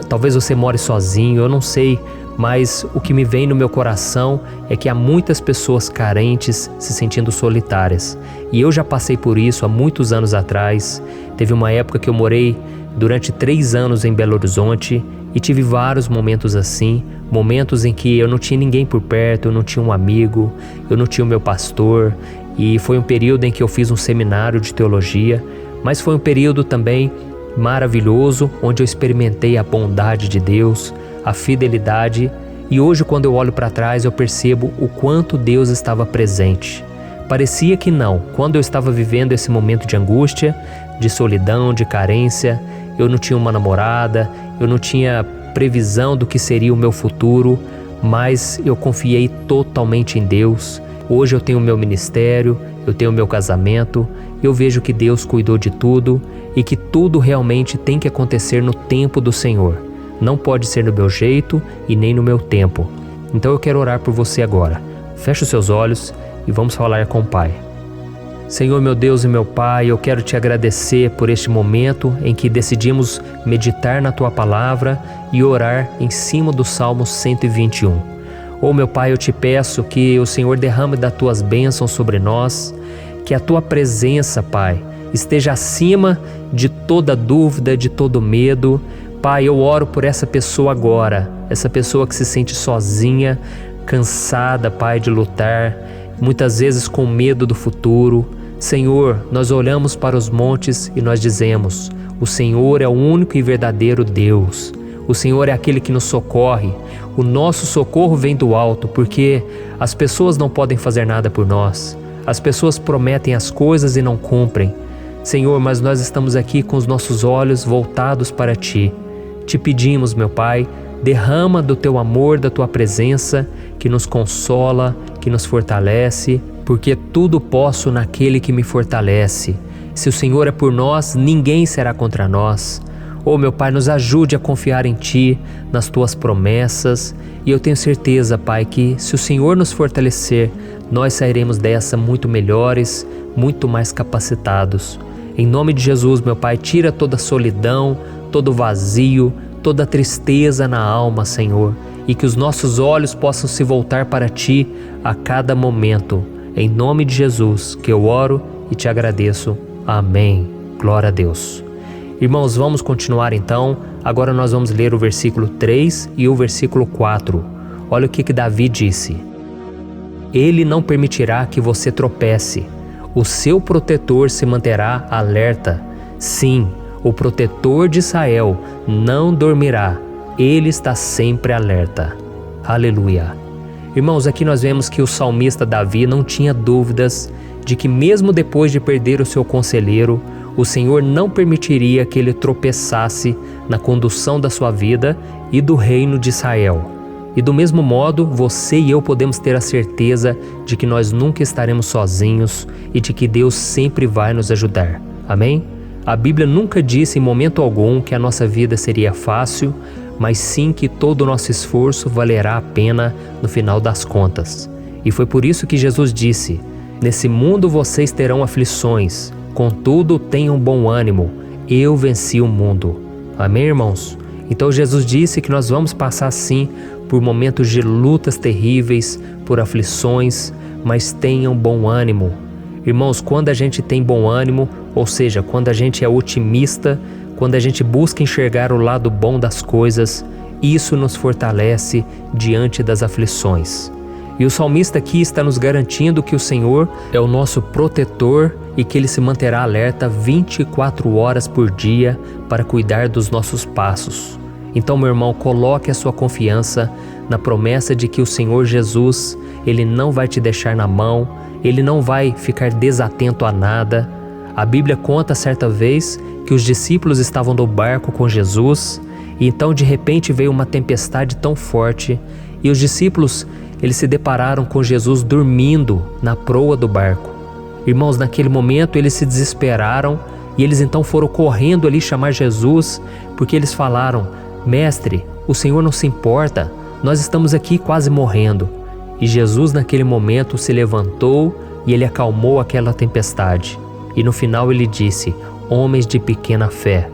talvez você more sozinho, eu não sei, mas o que me vem no meu coração é que há muitas pessoas carentes se sentindo solitárias. E eu já passei por isso há muitos anos atrás. Teve uma época que eu morei durante 3 anos em Belo Horizonte e tive vários momentos assim, momentos em que eu não tinha ninguém por perto, eu não tinha um amigo, eu não tinha o meu pastor, e foi um período em que eu fiz um seminário de teologia, mas foi um período também maravilhoso, onde eu experimentei a bondade de Deus, a fidelidade, e hoje quando eu olho para trás eu percebo o quanto Deus estava presente. Parecia que não, quando eu estava vivendo esse momento de angústia, de solidão, de carência, eu não tinha uma namorada, eu não tinha previsão do que seria o meu futuro, mas eu confiei totalmente em Deus. Hoje eu tenho o meu ministério, eu tenho o meu casamento, eu vejo que Deus cuidou de tudo e que tudo realmente tem que acontecer no tempo do Senhor. Não pode ser no meu jeito e nem no meu tempo. Então eu quero orar por você agora. Feche os seus olhos e vamos falar com o Pai. Senhor, meu Deus e meu Pai, eu quero te agradecer por este momento em que decidimos meditar na Tua Palavra e orar em cima do Salmo 121. Oh, meu Pai, eu te peço que o Senhor derrame das Tuas bênçãos sobre nós, que a Tua presença, Pai, esteja acima de toda dúvida, de todo medo. Pai, eu oro por essa pessoa agora, essa pessoa que se sente sozinha, cansada, Pai, de lutar, muitas vezes com medo do futuro. Senhor, nós olhamos para os montes e nós dizemos: o Senhor é o único e verdadeiro Deus. O Senhor é aquele que nos socorre. O nosso socorro vem do alto, porque as pessoas não podem fazer nada por nós. As pessoas prometem as coisas e não cumprem. Senhor, mas nós estamos aqui com os nossos olhos voltados para Ti. Te pedimos, meu Pai, derrama do Teu amor, da Tua presença, que nos consola, que nos fortalece, porque tudo posso naquele que me fortalece. Se o Senhor é por nós, ninguém será contra nós. Oh, meu Pai, nos ajude a confiar em Ti, nas Tuas promessas, e eu tenho certeza, Pai, que se o Senhor nos fortalecer, nós sairemos dessa muito melhores, muito mais capacitados. Em nome de Jesus, meu Pai, tira toda a solidão, todo o vazio, toda a tristeza na alma, Senhor, e que os nossos olhos possam se voltar para Ti a cada momento. Em nome de Jesus que eu oro e te agradeço. Amém. Glória a Deus. Irmãos, vamos continuar então. Agora nós vamos ler o versículo 3 e o versículo 4. Olha o que Davi disse. Ele não permitirá que você tropece. O seu protetor se manterá alerta. Sim, o protetor de Israel não dormirá. Ele está sempre alerta. Aleluia. Irmãos, aqui nós vemos que o salmista Davi não tinha dúvidas de que mesmo depois de perder o seu conselheiro, o Senhor não permitiria que ele tropeçasse na condução da sua vida e do reino de Israel. E do mesmo modo, você e eu podemos ter a certeza de que nós nunca estaremos sozinhos e de que Deus sempre vai nos ajudar. Amém? A Bíblia nunca disse em momento algum que a nossa vida seria fácil, mas sim que todo o nosso esforço valerá a pena no final das contas. E foi por isso que Jesus disse: nesse mundo vocês terão aflições, contudo tenham bom ânimo, eu venci o mundo. Amém, irmãos? Então Jesus disse que nós vamos passar sim por momentos de lutas terríveis, por aflições, mas tenham bom ânimo. Irmãos, quando a gente tem bom ânimo, ou seja, quando a gente é otimista, quando a gente busca enxergar o lado bom das coisas, isso nos fortalece diante das aflições. E o salmista aqui está nos garantindo que o Senhor é o nosso protetor e que Ele se manterá alerta 24 horas por dia para cuidar dos nossos passos. Então, meu irmão, coloque a sua confiança na promessa de que o Senhor Jesus, Ele não vai te deixar na mão, Ele não vai ficar desatento a nada. A Bíblia conta certa vez que os discípulos estavam no barco com Jesus e então de repente veio uma tempestade tão forte e os discípulos eles se depararam com Jesus dormindo na proa do barco. Irmãos, naquele momento eles se desesperaram e eles então foram correndo ali chamar Jesus, porque eles falaram: Mestre, o Senhor não se importa, nós estamos aqui quase morrendo. E Jesus naquele momento se levantou e Ele acalmou aquela tempestade. E no final Ele disse: homens de pequena fé.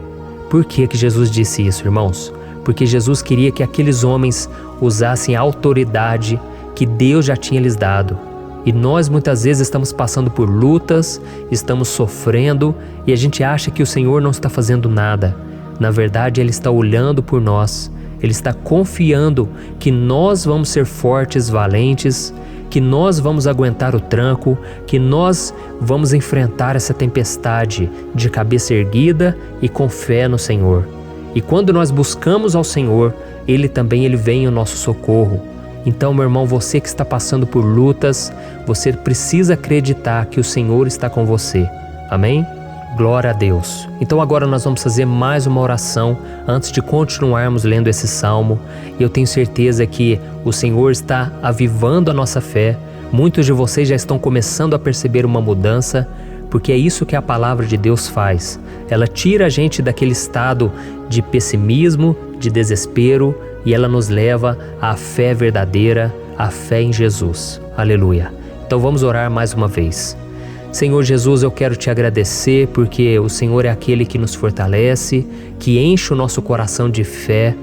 Por que Jesus disse isso, irmãos? Porque Jesus queria que aqueles homens usassem a autoridade que Deus já tinha lhes dado. E nós muitas vezes estamos passando por lutas, estamos sofrendo e a gente acha que o Senhor não está fazendo nada. Na verdade, Ele está olhando por nós. Ele está confiando que nós vamos ser fortes, valentes, que nós vamos aguentar o tranco, que nós vamos enfrentar essa tempestade de cabeça erguida e com fé no Senhor. E quando nós buscamos ao Senhor, Ele vem em nosso socorro. Então, meu irmão, você que está passando por lutas, você precisa acreditar que o Senhor está com você. Amém? Glória a Deus. Então agora nós vamos fazer mais uma oração antes de continuarmos lendo esse salmo. E eu tenho certeza que o Senhor está avivando a nossa fé. Muitos de vocês já estão começando a perceber uma mudança, porque é isso que a palavra de Deus faz. Ela tira a gente daquele estado de pessimismo, de desespero e ela nos leva à fé verdadeira, à fé em Jesus. Aleluia. Então vamos orar mais uma vez. Senhor Jesus, eu quero te agradecer porque o Senhor é aquele que nos fortalece, que enche o nosso coração de fé.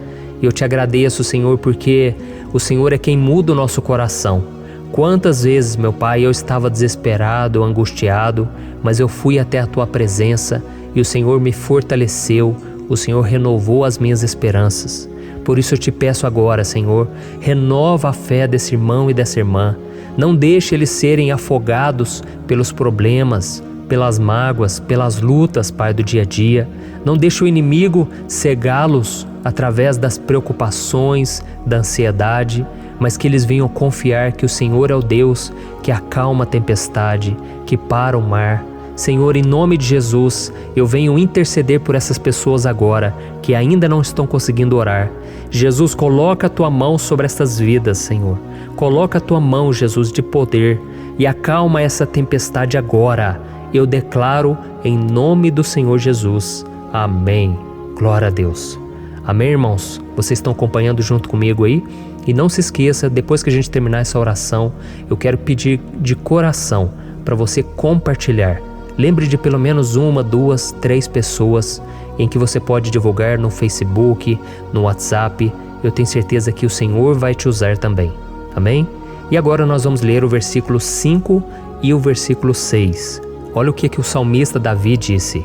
Eu te agradeço, Senhor, porque o Senhor é quem muda o nosso coração. Quantas vezes, meu Pai, eu estava desesperado, angustiado, mas eu fui até a Tua presença e o Senhor me fortaleceu, o Senhor renovou as minhas esperanças. Por isso eu te peço agora, Senhor, renova a fé desse irmão e dessa irmã. Não deixe eles serem afogados pelos problemas, pelas mágoas, pelas lutas, Pai, do dia a dia. Não deixe o inimigo cegá-los através das preocupações, da ansiedade, mas que eles venham confiar que o Senhor é o Deus que acalma a tempestade, que para o mar. Senhor, em nome de Jesus, eu venho interceder por essas pessoas agora que ainda não estão conseguindo orar. Jesus, coloca a Tua mão sobre essas vidas, Senhor. Coloca a Tua mão, Jesus, de poder e acalma essa tempestade agora. Eu declaro em nome do Senhor Jesus. Amém. Glória a Deus. Amém, irmãos? Vocês estão acompanhando junto comigo aí? E não se esqueça, depois que a gente terminar essa oração, eu quero pedir de coração para você compartilhar. Lembre de pelo menos 1, 2, 3 pessoas em que você pode divulgar no Facebook, no WhatsApp. Eu tenho certeza que o Senhor vai te usar também. Amém? E agora nós vamos ler o versículo 5 e o versículo 6. Olha o que o salmista Davi disse.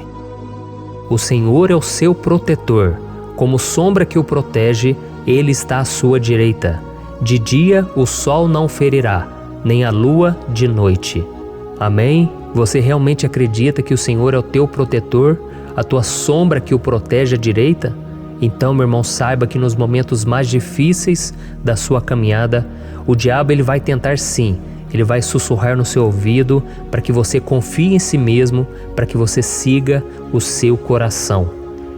O Senhor é o seu protetor, como sombra que o protege, Ele está à sua direita. De dia o sol não ferirá, nem a lua de noite. Amém? Você realmente acredita que o Senhor é o teu protetor, a tua sombra que o protege à direita? Então, meu irmão, saiba que nos momentos mais difíceis da sua caminhada, o diabo ele vai tentar sim, ele vai sussurrar no seu ouvido para que você confie em si mesmo, para que você siga o seu coração.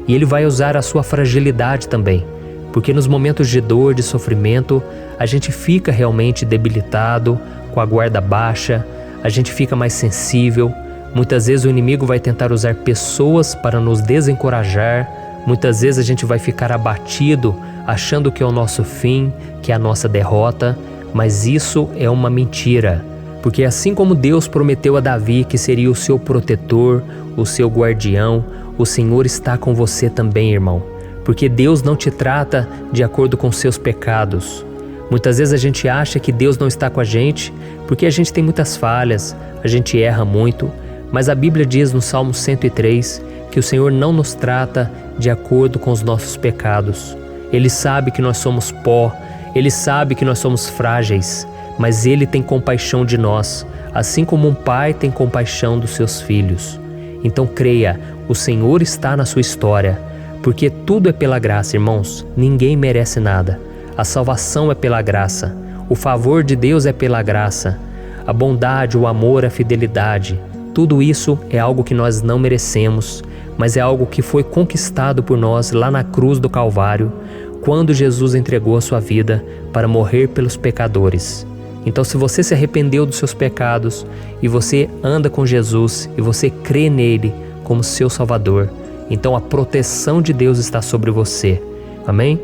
E ele vai usar a sua fragilidade também, porque nos momentos de dor, de sofrimento, a gente fica realmente debilitado, com a guarda baixa, a gente fica mais sensível. Muitas vezes o inimigo vai tentar usar pessoas para nos desencorajar. Muitas vezes a gente vai ficar abatido, achando que é o nosso fim, que é a nossa derrota. Mas isso é uma mentira, porque assim como Deus prometeu a Davi que seria o seu protetor, o seu guardião, o Senhor está com você também, irmão. Porque Deus não te trata de acordo com seus pecados. Muitas vezes a gente acha que Deus não está com a gente porque a gente tem muitas falhas, a gente erra muito, mas a Bíblia diz no Salmo 103 que o Senhor não nos trata de acordo com os nossos pecados. Ele sabe que nós somos pó, Ele sabe que nós somos frágeis, mas Ele tem compaixão de nós, assim como um pai tem compaixão dos seus filhos. Então creia, o Senhor está na sua história, porque tudo é pela graça, irmãos, ninguém merece nada. A salvação é pela graça, o favor de Deus é pela graça, a bondade, o amor, a fidelidade, tudo isso é algo que nós não merecemos, mas é algo que foi conquistado por nós lá na cruz do Calvário, quando Jesus entregou a sua vida para morrer pelos pecadores. Então, se você se arrependeu dos seus pecados e você anda com Jesus e você crê nele como seu Salvador, então a proteção de Deus está sobre você. Amém?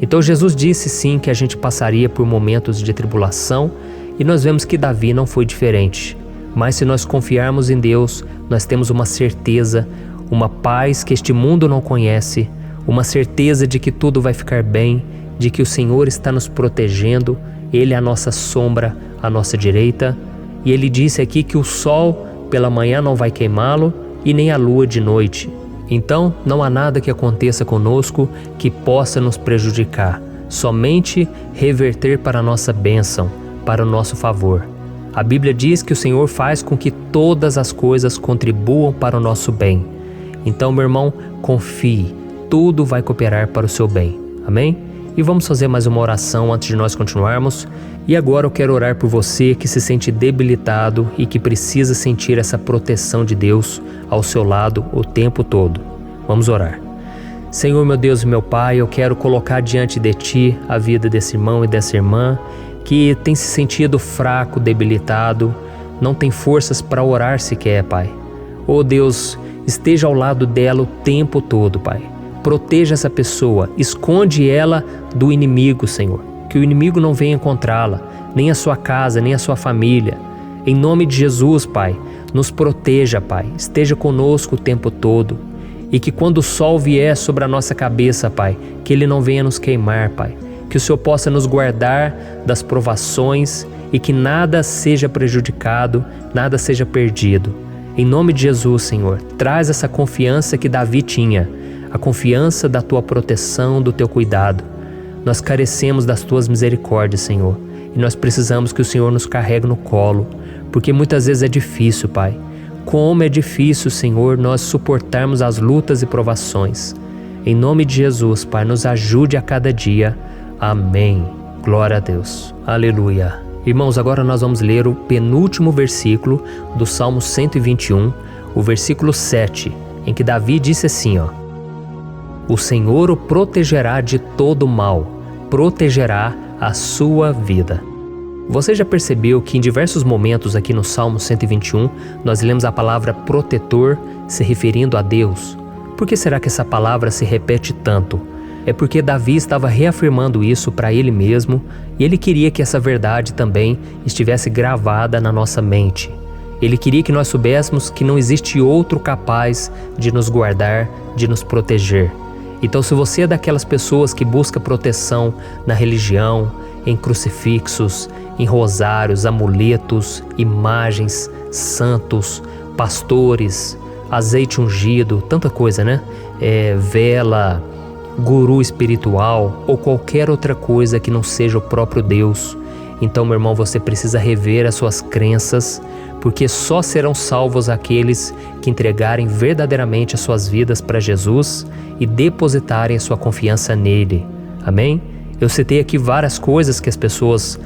Então Jesus disse sim que a gente passaria por momentos de tribulação e nós vemos que Davi não foi diferente. Mas se nós confiarmos em Deus, nós temos uma certeza, uma paz que este mundo não conhece, uma certeza de que tudo vai ficar bem, de que o Senhor está nos protegendo, Ele é a nossa sombra, à nossa direita. E Ele disse aqui que o sol pela manhã não vai queimá-lo e nem a lua de noite. Então, não há nada que aconteça conosco que possa nos prejudicar, somente reverter para a nossa bênção, para o nosso favor. A Bíblia diz que o Senhor faz com que todas as coisas contribuam para o nosso bem. Então, meu irmão, confie, tudo vai cooperar para o seu bem. Amém? E vamos fazer mais uma oração antes de nós continuarmos. E agora eu quero orar por você que se sente debilitado e que precisa sentir essa proteção de Deus ao seu lado o tempo todo. Vamos orar. Senhor, meu Deus e meu Pai, eu quero colocar diante de Ti a vida desse irmão e dessa irmã que tem se sentido fraco, debilitado, não tem forças para orar sequer, Pai. Oh Deus, esteja ao lado dela o tempo todo, Pai. proteja essa pessoa, esconde ela do inimigo, Senhor. Que o inimigo não venha encontrá-la, nem a sua casa, nem a sua família. Em nome de Jesus, Pai, nos proteja, Pai, esteja conosco o tempo todo. E que quando o sol vier sobre a nossa cabeça, Pai, que ele não venha nos queimar, Pai. Que o Senhor possa nos guardar das provações e que nada seja prejudicado, nada seja perdido. Em nome de Jesus, Senhor, traz essa confiança que Davi tinha, a confiança da Tua proteção, do Teu cuidado. Nós carecemos das Tuas misericórdias, Senhor, e nós precisamos que o Senhor nos carregue no colo, porque muitas vezes é difícil, Pai. Como é difícil, Senhor, nós suportarmos as lutas e provações. Em nome de Jesus, Pai, nos ajude a cada dia. Amém. Glória a Deus. Aleluia. Irmãos, agora nós vamos ler o penúltimo versículo do Salmo 121, o versículo 7, em que Davi disse assim, O Senhor o protegerá de todo mal, protegerá a sua vida. Você já percebeu que em diversos momentos aqui no Salmo 121, nós lemos a palavra protetor se referindo a Deus? Por que será que essa palavra se repete tanto? É porque Davi estava reafirmando isso para ele mesmo e ele queria que essa verdade também estivesse gravada na nossa mente. Ele queria que nós soubéssemos que não existe outro capaz de nos guardar, de nos proteger. Então, se você é daquelas pessoas que busca proteção na religião, em crucifixos, em rosários, amuletos, imagens, santos, pastores, azeite ungido, tanta coisa, né? Vela, guru espiritual ou qualquer outra coisa que não seja o próprio Deus. Então, meu irmão, você precisa rever as suas crenças, porque só serão salvos aqueles que entregarem verdadeiramente as suas vidas para Jesus e depositarem a sua confiança nele. Amém? Eu citei aqui várias coisas que as pessoas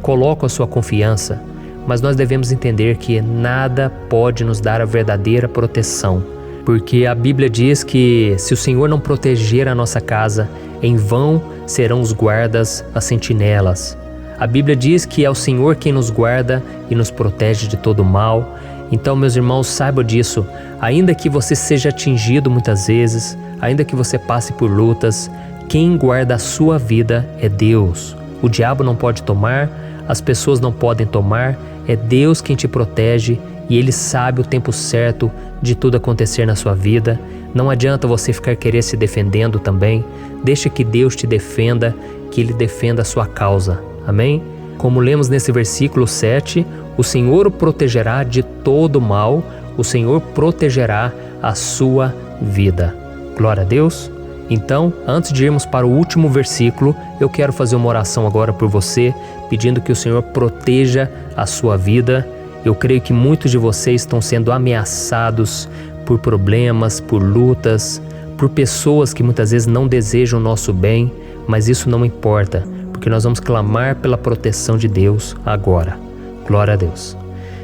colocam a sua confiança, mas nós devemos entender que nada pode nos dar a verdadeira proteção, porque a Bíblia diz que se o Senhor não proteger a nossa casa, em vão serão os guardas, as sentinelas. A Bíblia diz que é o Senhor quem nos guarda e nos protege de todo mal. Então, meus irmãos, saibam disso. Ainda que você seja atingido muitas vezes, ainda que você passe por lutas, quem guarda a sua vida é Deus. O diabo não pode tomar, as pessoas não podem tomar, é Deus quem te protege e Ele sabe o tempo certo de tudo acontecer na sua vida. Não adianta você ficar querer se defendendo também. Deixa que Deus te defenda, que Ele defenda a sua causa. Amém? Como lemos nesse versículo 7, o Senhor o protegerá de todo mal, o Senhor protegerá a sua vida. Glória a Deus. Então, antes de irmos para o último versículo, eu quero fazer uma oração agora por você, pedindo que o Senhor proteja a sua vida. Eu creio que muitos de vocês estão sendo ameaçados por problemas, por lutas, por pessoas que muitas vezes não desejam o nosso bem, mas isso não importa, porque nós vamos clamar pela proteção de Deus agora. Glória a Deus.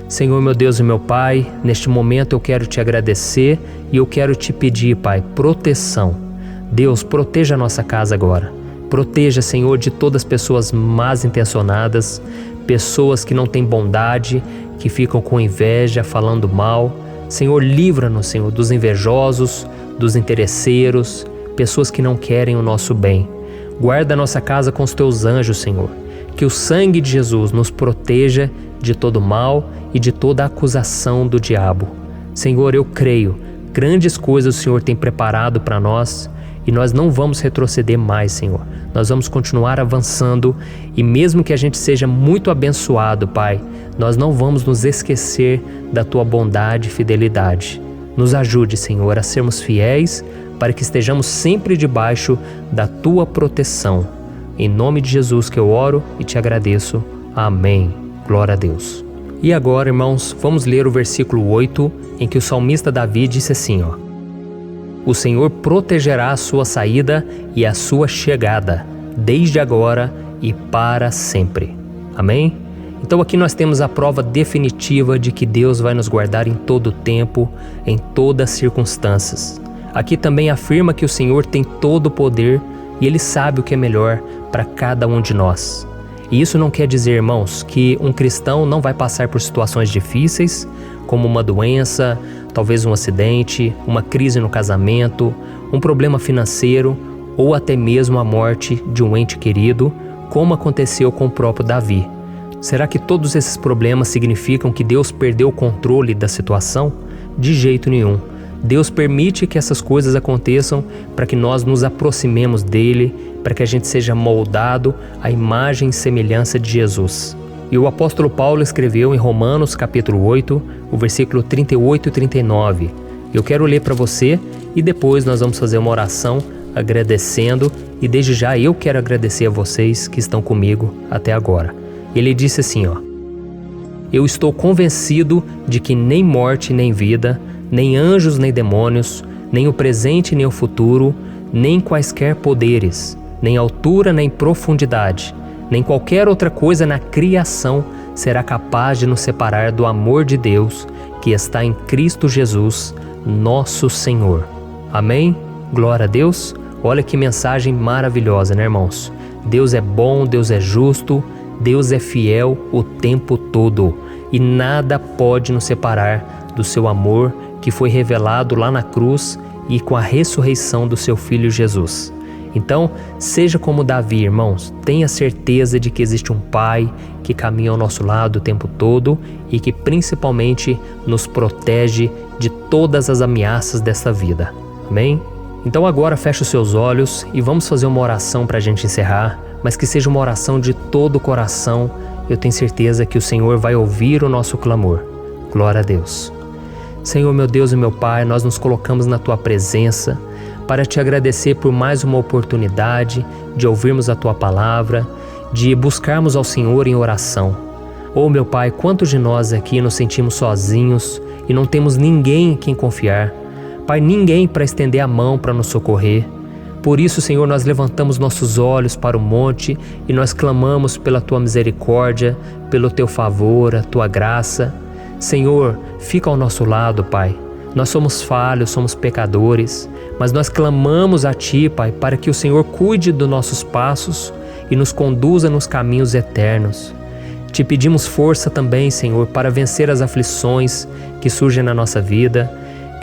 Senhor, meu Deus e meu Pai, neste momento eu quero te agradecer e eu quero te pedir, Pai, proteção. Deus, proteja a nossa casa agora. Proteja, Senhor, de todas as pessoas mal intencionadas, pessoas que não têm bondade, que ficam com inveja, falando mal. Senhor, livra-nos, Senhor, dos invejosos, dos interesseiros, pessoas que não querem o nosso bem. Guarda a nossa casa com os teus anjos, Senhor. Que o sangue de Jesus nos proteja de todo mal e de toda acusação do diabo. Senhor, eu creio, grandes coisas o Senhor tem preparado para nós e nós não vamos retroceder mais, Senhor. Nós vamos continuar avançando e mesmo que a gente seja muito abençoado, Pai, nós não vamos nos esquecer da Tua bondade e fidelidade. Nos ajude, Senhor, a sermos fiéis para que estejamos sempre debaixo da Tua proteção. Em nome de Jesus que eu oro e te agradeço. Amém. Glória a Deus. E agora, irmãos, vamos ler o versículo 8, em que o salmista Davi disse assim, O Senhor protegerá a sua saída e a sua chegada, desde agora e para sempre. Amém? Então aqui nós temos a prova definitiva de que Deus vai nos guardar em todo o tempo, em todas as circunstâncias. Aqui também afirma que o Senhor tem todo o poder e Ele sabe o que é melhor para cada um de nós. E isso não quer dizer, irmãos, que um cristão não vai passar por situações difíceis, como uma doença, talvez um acidente, uma crise no casamento, um problema financeiro ou até mesmo a morte de um ente querido, como aconteceu com o próprio Davi. Será que todos esses problemas significam que Deus perdeu o controle da situação? De jeito nenhum. Deus permite que essas coisas aconteçam para que nós nos aproximemos dele, para que a gente seja moldado à imagem e semelhança de Jesus. E o apóstolo Paulo escreveu em Romanos capítulo 8, o versículo 38 e 39. Eu quero ler para você e depois nós vamos fazer uma oração agradecendo, e desde já eu quero agradecer a vocês que estão comigo até agora. Ele disse assim, eu estou convencido de que nem morte nem vida, nem anjos nem demônios, nem o presente nem o futuro, nem quaisquer poderes, nem altura nem profundidade, nem qualquer outra coisa na criação será capaz de nos separar do amor de Deus que está em Cristo Jesus, nosso Senhor. Amém? Glória a Deus. Olha que mensagem maravilhosa, né, irmãos? Deus é bom, Deus é justo, Deus é fiel o tempo todo e nada pode nos separar do seu amor que foi revelado lá na cruz e com a ressurreição do seu Filho Jesus. Então, seja como Davi, irmãos, tenha certeza de que existe um Pai que caminha ao nosso lado o tempo todo e que principalmente nos protege de todas as ameaças dessa vida. Amém? Então agora feche os seus olhos e vamos fazer uma oração para a gente encerrar, mas que seja uma oração de todo o coração. Eu tenho certeza que o Senhor vai ouvir o nosso clamor. Glória a Deus. Senhor, meu Deus e meu Pai, nós nos colocamos na Tua presença para Te agradecer por mais uma oportunidade de ouvirmos a Tua palavra, de buscarmos ao Senhor em oração. Oh, meu Pai, quantos de nós aqui nos sentimos sozinhos e não temos ninguém em quem confiar. Pai, ninguém para estender a mão para nos socorrer. Por isso, Senhor, nós levantamos nossos olhos para o monte e nós clamamos pela Tua misericórdia, pelo Teu favor, a Tua graça. Senhor, fica ao nosso lado, Pai. Nós somos falhos, somos pecadores, mas nós clamamos a Ti, Pai, para que o Senhor cuide dos nossos passos e nos conduza nos caminhos eternos. Te pedimos força também, Senhor, para vencer as aflições que surgem na nossa vida,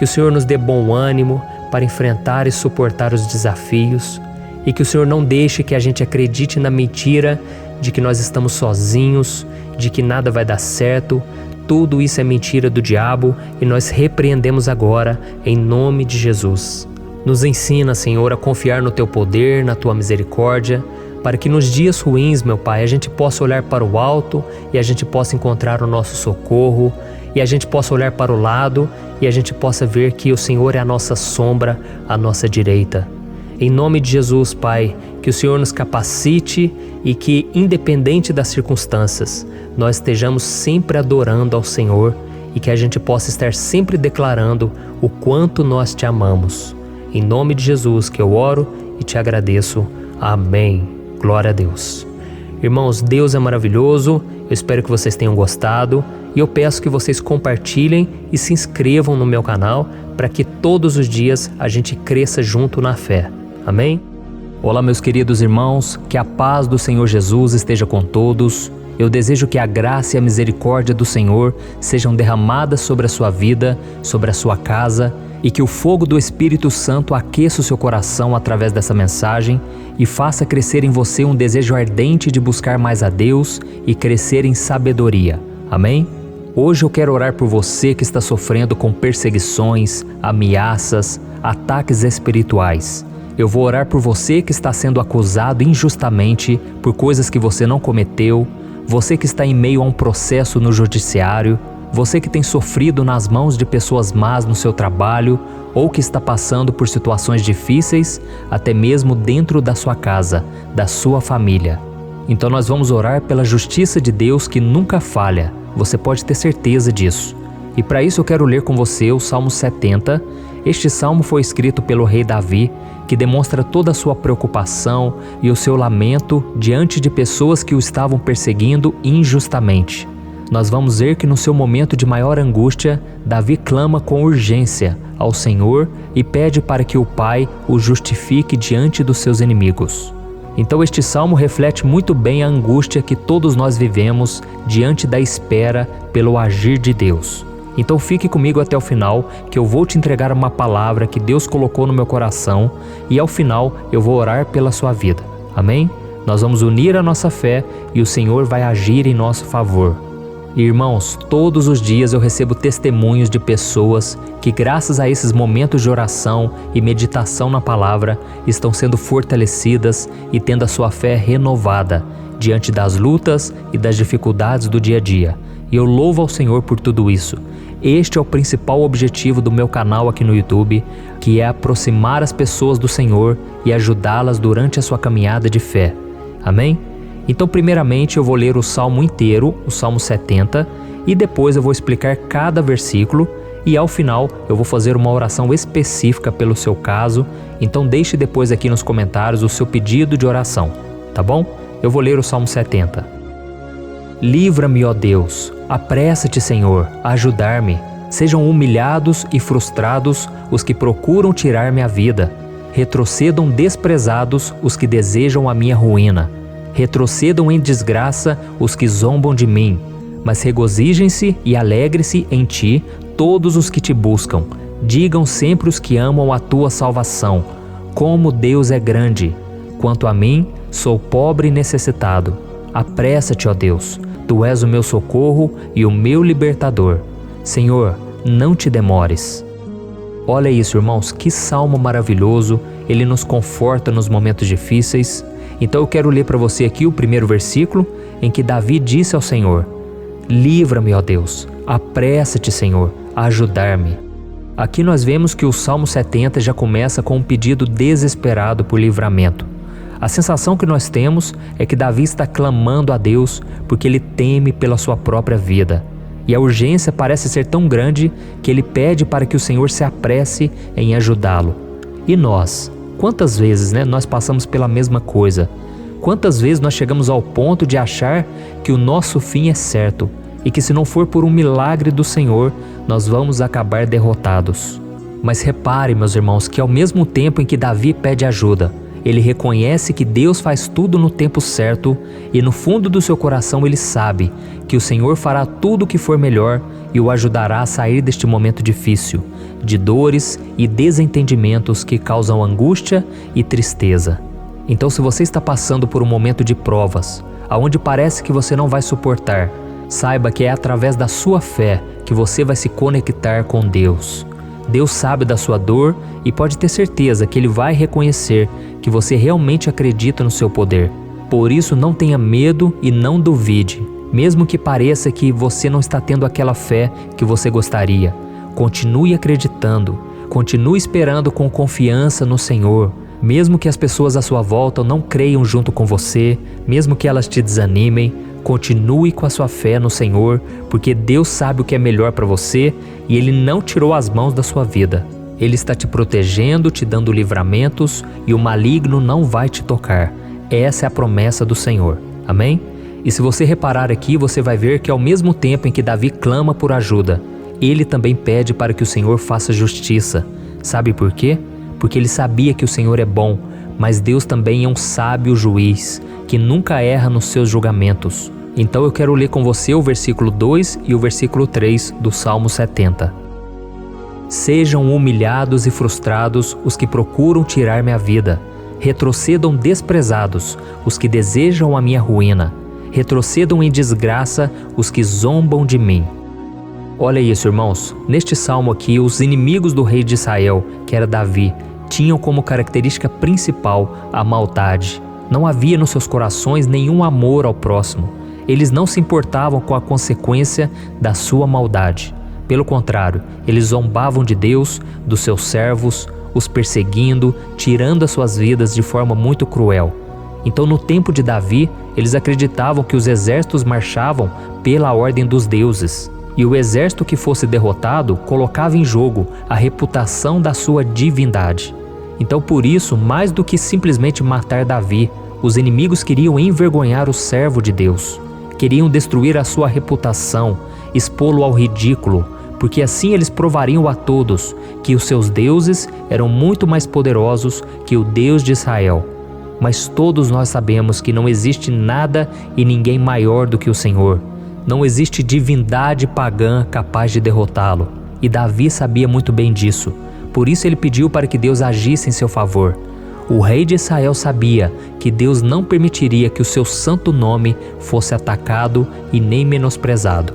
que o Senhor nos dê bom ânimo para enfrentar e suportar os desafios e que o Senhor não deixe que a gente acredite na mentira de que nós estamos sozinhos, de que nada vai dar certo. Tudo isso é mentira do diabo e nós repreendemos agora em nome de Jesus. Nos ensina, Senhor, a confiar no Teu poder, na Tua misericórdia, para que nos dias ruins, meu Pai, a gente possa olhar para o alto e a gente possa encontrar o nosso socorro, e a gente possa olhar para o lado e a gente possa ver que o Senhor é a nossa sombra, a nossa direita. Em nome de Jesus, Pai, que o Senhor nos capacite e que, independente das circunstâncias, nós estejamos sempre adorando ao Senhor e que a gente possa estar sempre declarando o quanto nós Te amamos. Em nome de Jesus que eu oro e Te agradeço. Amém. Glória a Deus. Irmãos, Deus é maravilhoso. Eu espero que vocês tenham gostado e eu peço que vocês compartilhem e se inscrevam no meu canal para que todos os dias a gente cresça junto na fé. Amém? Olá, meus queridos irmãos, que a paz do Senhor Jesus esteja com todos. Eu desejo que a graça e a misericórdia do Senhor sejam derramadas sobre a sua vida, sobre a sua casa, e que o fogo do Espírito Santo aqueça o seu coração através dessa mensagem e faça crescer em você um desejo ardente de buscar mais a Deus e crescer em sabedoria. Amém? Hoje eu quero orar por você que está sofrendo com perseguições, ameaças, ataques espirituais. Eu vou orar por você que está sendo acusado injustamente por coisas que você não cometeu, você que está em meio a um processo no judiciário, você que tem sofrido nas mãos de pessoas más no seu trabalho ou que está passando por situações difíceis, até mesmo dentro da sua casa, da sua família. Então nós vamos orar pela justiça de Deus que nunca falha, você pode ter certeza disso. E para isso eu quero ler com você o Salmo 70. Este salmo foi escrito pelo rei Davi, que demonstra toda a sua preocupação e o seu lamento diante de pessoas que o estavam perseguindo injustamente. Nós vamos ver que no seu momento de maior angústia, Davi clama com urgência ao Senhor e pede para que o Pai o justifique diante dos seus inimigos. Então este salmo reflete muito bem a angústia que todos nós vivemos diante da espera pelo agir de Deus. Então fique comigo até o final, que eu vou te entregar uma palavra que Deus colocou no meu coração e ao final eu vou orar pela sua vida. Amém? Nós vamos unir a nossa fé e o Senhor vai agir em nosso favor. Irmãos, todos os dias eu recebo testemunhos de pessoas que, graças a esses momentos de oração e meditação na palavra, estão sendo fortalecidas e tendo a sua fé renovada diante das lutas e das dificuldades do dia a dia. E eu louvo ao Senhor por tudo isso. Este é o principal objetivo do meu canal aqui no YouTube, que é aproximar as pessoas do Senhor e ajudá-las durante a sua caminhada de fé. Amém? Então, primeiramente, eu vou ler o Salmo inteiro, o Salmo 70, e depois eu vou explicar cada versículo e ao final eu vou fazer uma oração específica pelo seu caso. Então deixe depois aqui nos comentários o seu pedido de oração, tá bom? Eu vou ler o Salmo 70. Livra-me, ó Deus, apressa-te, Senhor, a ajudar-me. Sejam humilhados e frustrados os que procuram tirar-me a vida. Retrocedam desprezados os que desejam a minha ruína. Retrocedam em desgraça os que zombam de mim. Mas regozijem-se e alegre-se em ti todos os que te buscam. Digam sempre os que amam a tua salvação: como Deus é grande! Quanto a mim, sou pobre e necessitado. Apressa-te, ó Deus, tu és o meu socorro e o meu libertador. Senhor, não te demores. Olha isso, irmãos, que salmo maravilhoso, ele nos conforta nos momentos difíceis. Então eu quero ler para você aqui o primeiro versículo, em que Davi disse ao Senhor: livra-me, ó Deus, apressa-te, Senhor, a ajudar-me. Aqui nós vemos que o Salmo 70 já começa com um pedido desesperado por livramento. A sensação que nós temos é que Davi está clamando a Deus porque ele teme pela sua própria vida. E a urgência parece ser tão grande que ele pede para que o Senhor se apresse em ajudá-lo. E nós? Quantas vezes, nós passamos pela mesma coisa? Quantas vezes nós chegamos ao ponto de achar que o nosso fim é certo e que se não for por um milagre do Senhor, nós vamos acabar derrotados? Mas repare, meus irmãos, que ao mesmo tempo em que Davi pede ajuda, ele reconhece que Deus faz tudo no tempo certo e no fundo do seu coração ele sabe que o Senhor fará tudo o que for melhor e o ajudará a sair deste momento difícil, de dores e desentendimentos que causam angústia e tristeza. Então, se você está passando por um momento de provas, aonde parece que você não vai suportar, saiba que é através da sua fé que você vai se conectar com Deus. Deus sabe da sua dor e pode ter certeza que Ele vai reconhecer que você realmente acredita no seu poder. Por isso, não tenha medo e não duvide, mesmo que pareça que você não está tendo aquela fé que você gostaria. Continue acreditando, continue esperando com confiança no Senhor, mesmo que as pessoas à sua volta não creiam junto com você, mesmo que elas te desanimem. Continue com a sua fé no Senhor, porque Deus sabe o que é melhor para você e Ele não tirou as mãos da sua vida. Ele está te protegendo, te dando livramentos e o maligno não vai te tocar. Essa é a promessa do Senhor. Amém? E se você reparar aqui, você vai ver que ao mesmo tempo em que Davi clama por ajuda, ele também pede para que o Senhor faça justiça. Sabe por quê? Porque ele sabia que o Senhor é bom, mas Deus também é um sábio juiz, que nunca erra nos seus julgamentos. Então eu quero ler com você o versículo 2 e o versículo 3 do Salmo 70. Sejam humilhados e frustrados os que procuram tirar-me a vida. Retrocedam desprezados os que desejam a minha ruína. Retrocedam em desgraça os que zombam de mim. Olha isso, irmãos. Neste salmo aqui, os inimigos do rei de Israel, que era Davi, tinham como característica principal a maldade. Não havia nos seus corações nenhum amor ao próximo. Eles não se importavam com a consequência da sua maldade. Pelo contrário, eles zombavam de Deus, dos seus servos, os perseguindo, tirando as suas vidas de forma muito cruel. Então, no tempo de Davi, eles acreditavam que os exércitos marchavam pela ordem dos deuses. E o exército que fosse derrotado colocava em jogo a reputação da sua divindade. Então, por isso, mais do que simplesmente matar Davi, os inimigos queriam envergonhar o servo de Deus. Queriam destruir a sua reputação, expô-lo ao ridículo, porque assim eles provariam a todos que os seus deuses eram muito mais poderosos que o Deus de Israel. Mas todos nós sabemos que não existe nada e ninguém maior do que o Senhor. Não existe divindade pagã capaz de derrotá-lo, e Davi sabia muito bem disso. Por isso ele pediu para que Deus agisse em seu favor. O rei de Israel sabia que Deus não permitiria que o seu santo nome fosse atacado e nem menosprezado.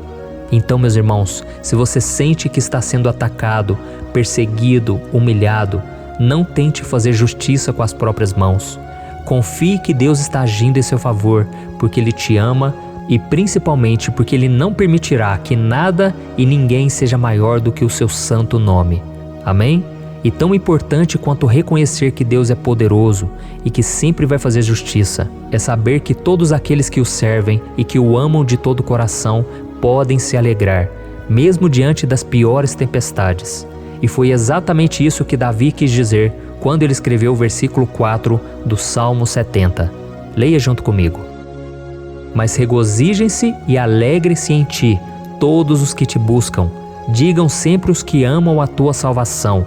Então, meus irmãos, se você sente que está sendo atacado, perseguido, humilhado, não tente fazer justiça com as próprias mãos. Confie que Deus está agindo em seu favor, porque Ele te ama e principalmente porque Ele não permitirá que nada e ninguém seja maior do que o seu santo nome. Amém? E tão importante quanto reconhecer que Deus é poderoso e que sempre vai fazer justiça, é saber que todos aqueles que o servem e que o amam de todo o coração podem se alegrar, mesmo diante das piores tempestades. E foi exatamente isso que Davi quis dizer quando ele escreveu o versículo 4 do Salmo 70. Leia junto comigo. Mas regozijem-se e alegrem-se em ti, todos os que te buscam. Digam sempre os que amam a tua salvação,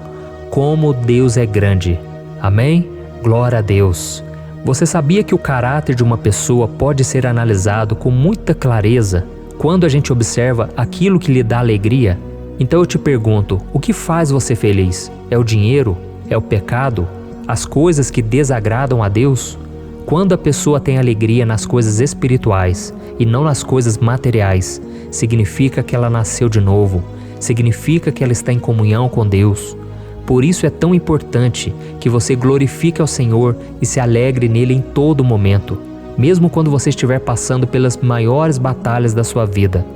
como Deus é grande. Amém? Glória a Deus. Você sabia que o caráter de uma pessoa pode ser analisado com muita clareza quando a gente observa aquilo que lhe dá alegria? Então eu te pergunto, o que faz você feliz? É o dinheiro? É o pecado? As coisas que desagradam a Deus? Quando a pessoa tem alegria nas coisas espirituais e não nas coisas materiais, significa que ela nasceu de novo, significa que ela está em comunhão com Deus. Por isso é tão importante que você glorifique ao Senhor e se alegre nele em todo momento, mesmo quando você estiver passando pelas maiores batalhas da sua vida.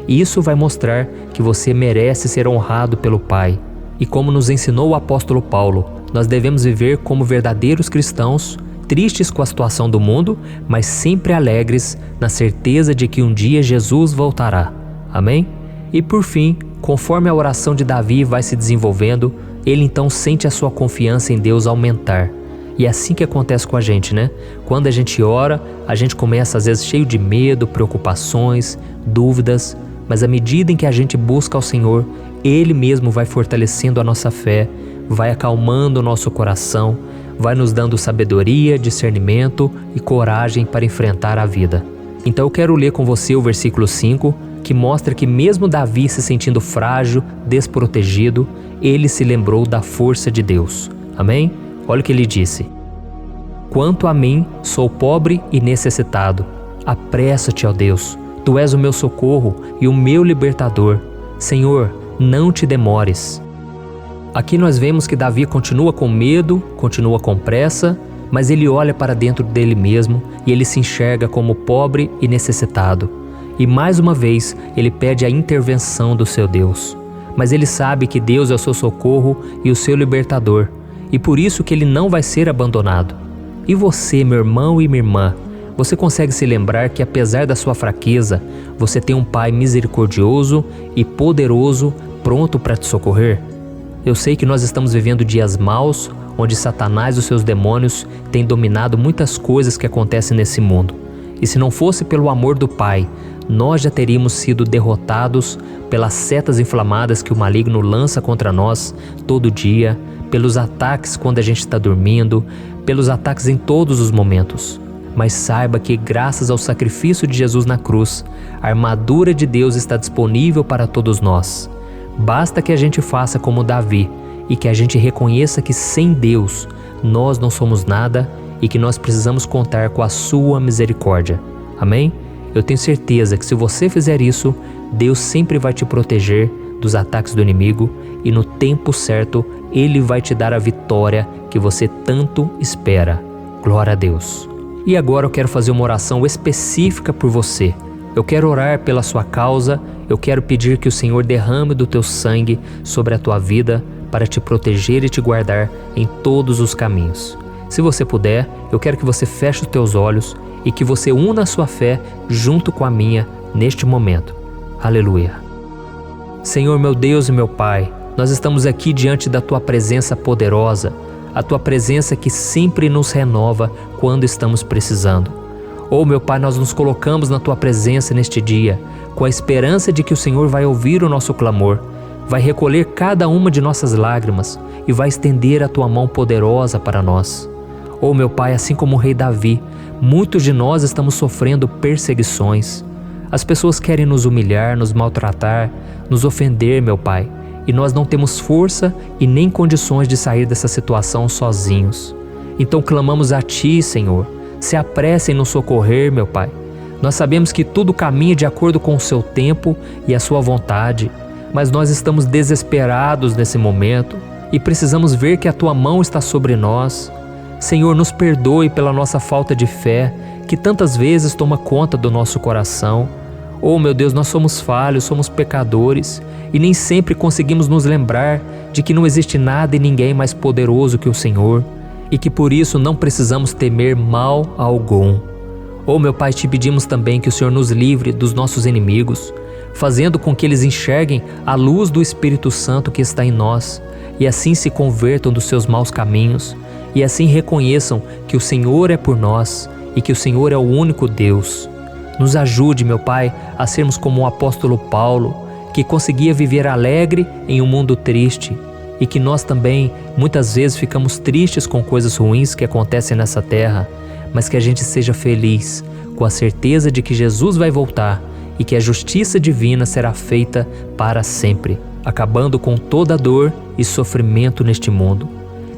Isso vai mostrar que você merece ser honrado pelo Pai. E como nos ensinou o apóstolo Paulo, nós devemos viver como verdadeiros cristãos, tristes com a situação do mundo, mas sempre alegres na certeza de que um dia Jesus voltará. Amém? E por fim, conforme a oração de Davi vai se desenvolvendo, ele então sente a sua confiança em Deus aumentar. E é assim que acontece com a gente, né? Quando a gente ora, a gente começa às vezes cheio de medo, preocupações, dúvidas, mas à medida em que a gente busca ao Senhor, Ele mesmo vai fortalecendo a nossa fé, vai acalmando o nosso coração, vai nos dando sabedoria, discernimento e coragem para enfrentar a vida. Então eu quero ler com você o versículo 5, que mostra que mesmo Davi se sentindo frágil, desprotegido, ele se lembrou da força de Deus. Amém? Olha o que ele disse. Quanto a mim, sou pobre e necessitado. Apressa-te, ó Deus. Tu és o meu socorro e o meu libertador. Senhor, não te demores. Aqui nós vemos que Davi continua com medo, continua com pressa, mas ele olha para dentro dele mesmo e ele se enxerga como pobre e necessitado. E mais uma vez, ele pede a intervenção do seu Deus. Mas ele sabe que Deus é o seu socorro e o seu libertador, e por isso que ele não vai ser abandonado. E você, meu irmão e minha irmã, você consegue se lembrar que apesar da sua fraqueza, você tem um Pai misericordioso e poderoso pronto para te socorrer? Eu sei que nós estamos vivendo dias maus, onde Satanás e os seus demônios têm dominado muitas coisas que acontecem nesse mundo. E se não fosse pelo amor do Pai, nós já teríamos sido derrotados pelas setas inflamadas que o maligno lança contra nós todo dia, pelos ataques quando a gente está dormindo, pelos ataques em todos os momentos. Mas saiba que graças ao sacrifício de Jesus na cruz, a armadura de Deus está disponível para todos nós. Basta que a gente faça como Davi e que a gente reconheça que sem Deus nós não somos nada e que nós precisamos contar com a sua misericórdia. Amém? Eu tenho certeza que se você fizer isso, Deus sempre vai te proteger dos ataques do inimigo e no tempo certo Ele vai te dar a vitória que você tanto espera. Glória a Deus. E agora eu quero fazer uma oração específica por você. Eu quero orar pela sua causa, eu quero pedir que o Senhor derrame do teu sangue sobre a tua vida para te proteger e te guardar em todos os caminhos. Se você puder, eu quero que você feche os teus olhos e que você una a sua fé junto com a minha neste momento. Aleluia. Senhor, meu Deus e meu Pai, nós estamos aqui diante da Tua presença poderosa, a Tua presença que sempre nos renova quando estamos precisando. Oh, meu Pai, nós nos colocamos na Tua presença neste dia, com a esperança de que o Senhor vai ouvir o nosso clamor, vai recolher cada uma de nossas lágrimas e vai estender a Tua mão poderosa para nós. Oh, meu Pai, assim como o rei Davi, muitos de nós estamos sofrendo perseguições. As pessoas querem nos humilhar, nos maltratar, nos ofender, meu Pai, e nós não temos força e nem condições de sair dessa situação sozinhos. Então clamamos a Ti, Senhor, se apresse em nos socorrer, meu Pai. Nós sabemos que tudo caminha de acordo com o Seu tempo e a Sua vontade, mas nós estamos desesperados nesse momento e precisamos ver que a Tua mão está sobre nós. Senhor, nos perdoe pela nossa falta de fé, que tantas vezes toma conta do nosso coração. Oh, meu Deus, nós somos falhos, somos pecadores e nem sempre conseguimos nos lembrar de que não existe nada e ninguém mais poderoso que o Senhor e que por isso não precisamos temer mal algum. Oh, meu Pai, te pedimos também que o Senhor nos livre dos nossos inimigos, fazendo com que eles enxerguem a luz do Espírito Santo que está em nós e assim se convertam dos seus maus caminhos e assim reconheçam que o Senhor é por nós e que o Senhor é o único Deus. Nos ajude, meu Pai, a sermos como o apóstolo Paulo, que conseguia viver alegre em um mundo triste e que nós também muitas vezes ficamos tristes com coisas ruins que acontecem nessa terra, mas que a gente seja feliz com a certeza de que Jesus vai voltar e que a justiça divina será feita para sempre, acabando com toda dor e sofrimento neste mundo.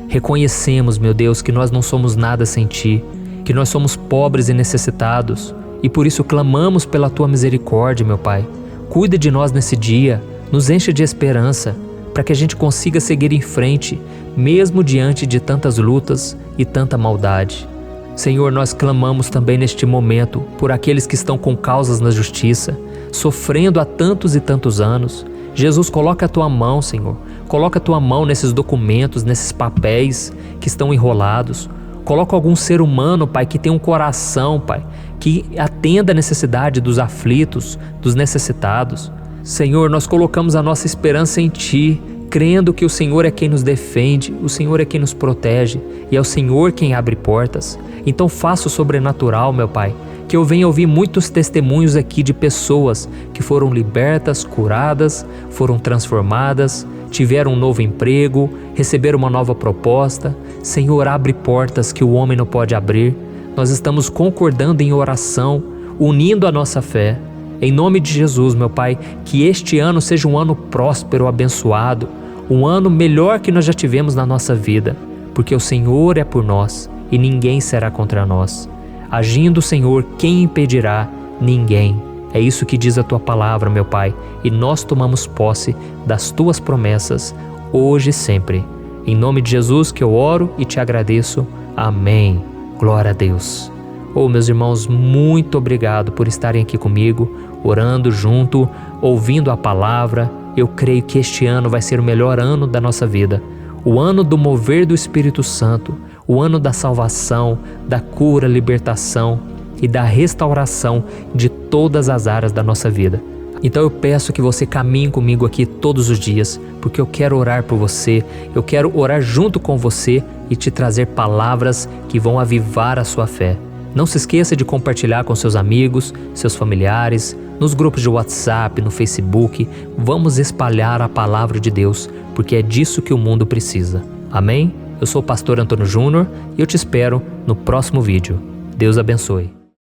Reconhecemos, meu Deus, que nós não somos nada sem Ti, que nós somos pobres e necessitados, e por isso clamamos pela Tua misericórdia, meu Pai. Cuida de nós nesse dia, nos enche de esperança, para que a gente consiga seguir em frente, mesmo diante de tantas lutas e tanta maldade. Senhor, nós clamamos também neste momento por aqueles que estão com causas na justiça, sofrendo há tantos e tantos anos. Jesus, coloca a Tua mão, Senhor. Coloca a Tua mão nesses documentos, nesses papéis que estão enrolados. Coloca algum ser humano, Pai, que tem um coração, Pai, que atenda a necessidade dos aflitos, dos necessitados. Senhor, nós colocamos a nossa esperança em Ti, crendo que o Senhor é quem nos defende, o Senhor é quem nos protege e é o Senhor quem abre portas. Então faça o sobrenatural, meu Pai, que eu venha ouvir muitos testemunhos aqui de pessoas que foram libertas, curadas, foram transformadas, tiveram um novo emprego, receberam uma nova proposta. Senhor, abre portas que o homem não pode abrir. Nós estamos concordando em oração, unindo a nossa fé. Em nome de Jesus, meu Pai, que este ano seja um ano próspero, abençoado, um ano melhor que nós já tivemos na nossa vida, porque o Senhor é por nós e ninguém será contra nós. Agindo o Senhor, quem impedirá? Ninguém. É isso que diz a Tua palavra, meu Pai, e nós tomamos posse das Tuas promessas, hoje e sempre. Em nome de Jesus que eu oro e te agradeço. Amém. Glória a Deus. Oh, meus irmãos, muito obrigado por estarem aqui comigo, orando junto, ouvindo a palavra. Eu creio que este ano vai ser o melhor ano da nossa vida. O ano do mover do Espírito Santo, o ano da salvação, da cura, libertação e da restauração de todas as áreas da nossa vida. Então eu peço que você caminhe comigo aqui todos os dias, porque eu quero orar por você, eu quero orar junto com você e te trazer palavras que vão avivar a sua fé. Não se esqueça de compartilhar com seus amigos, seus familiares, nos grupos de WhatsApp, no Facebook. Vamos espalhar a palavra de Deus, porque é disso que o mundo precisa. Amém? Eu sou o pastor Antônio Júnior e eu te espero no próximo vídeo. Deus abençoe.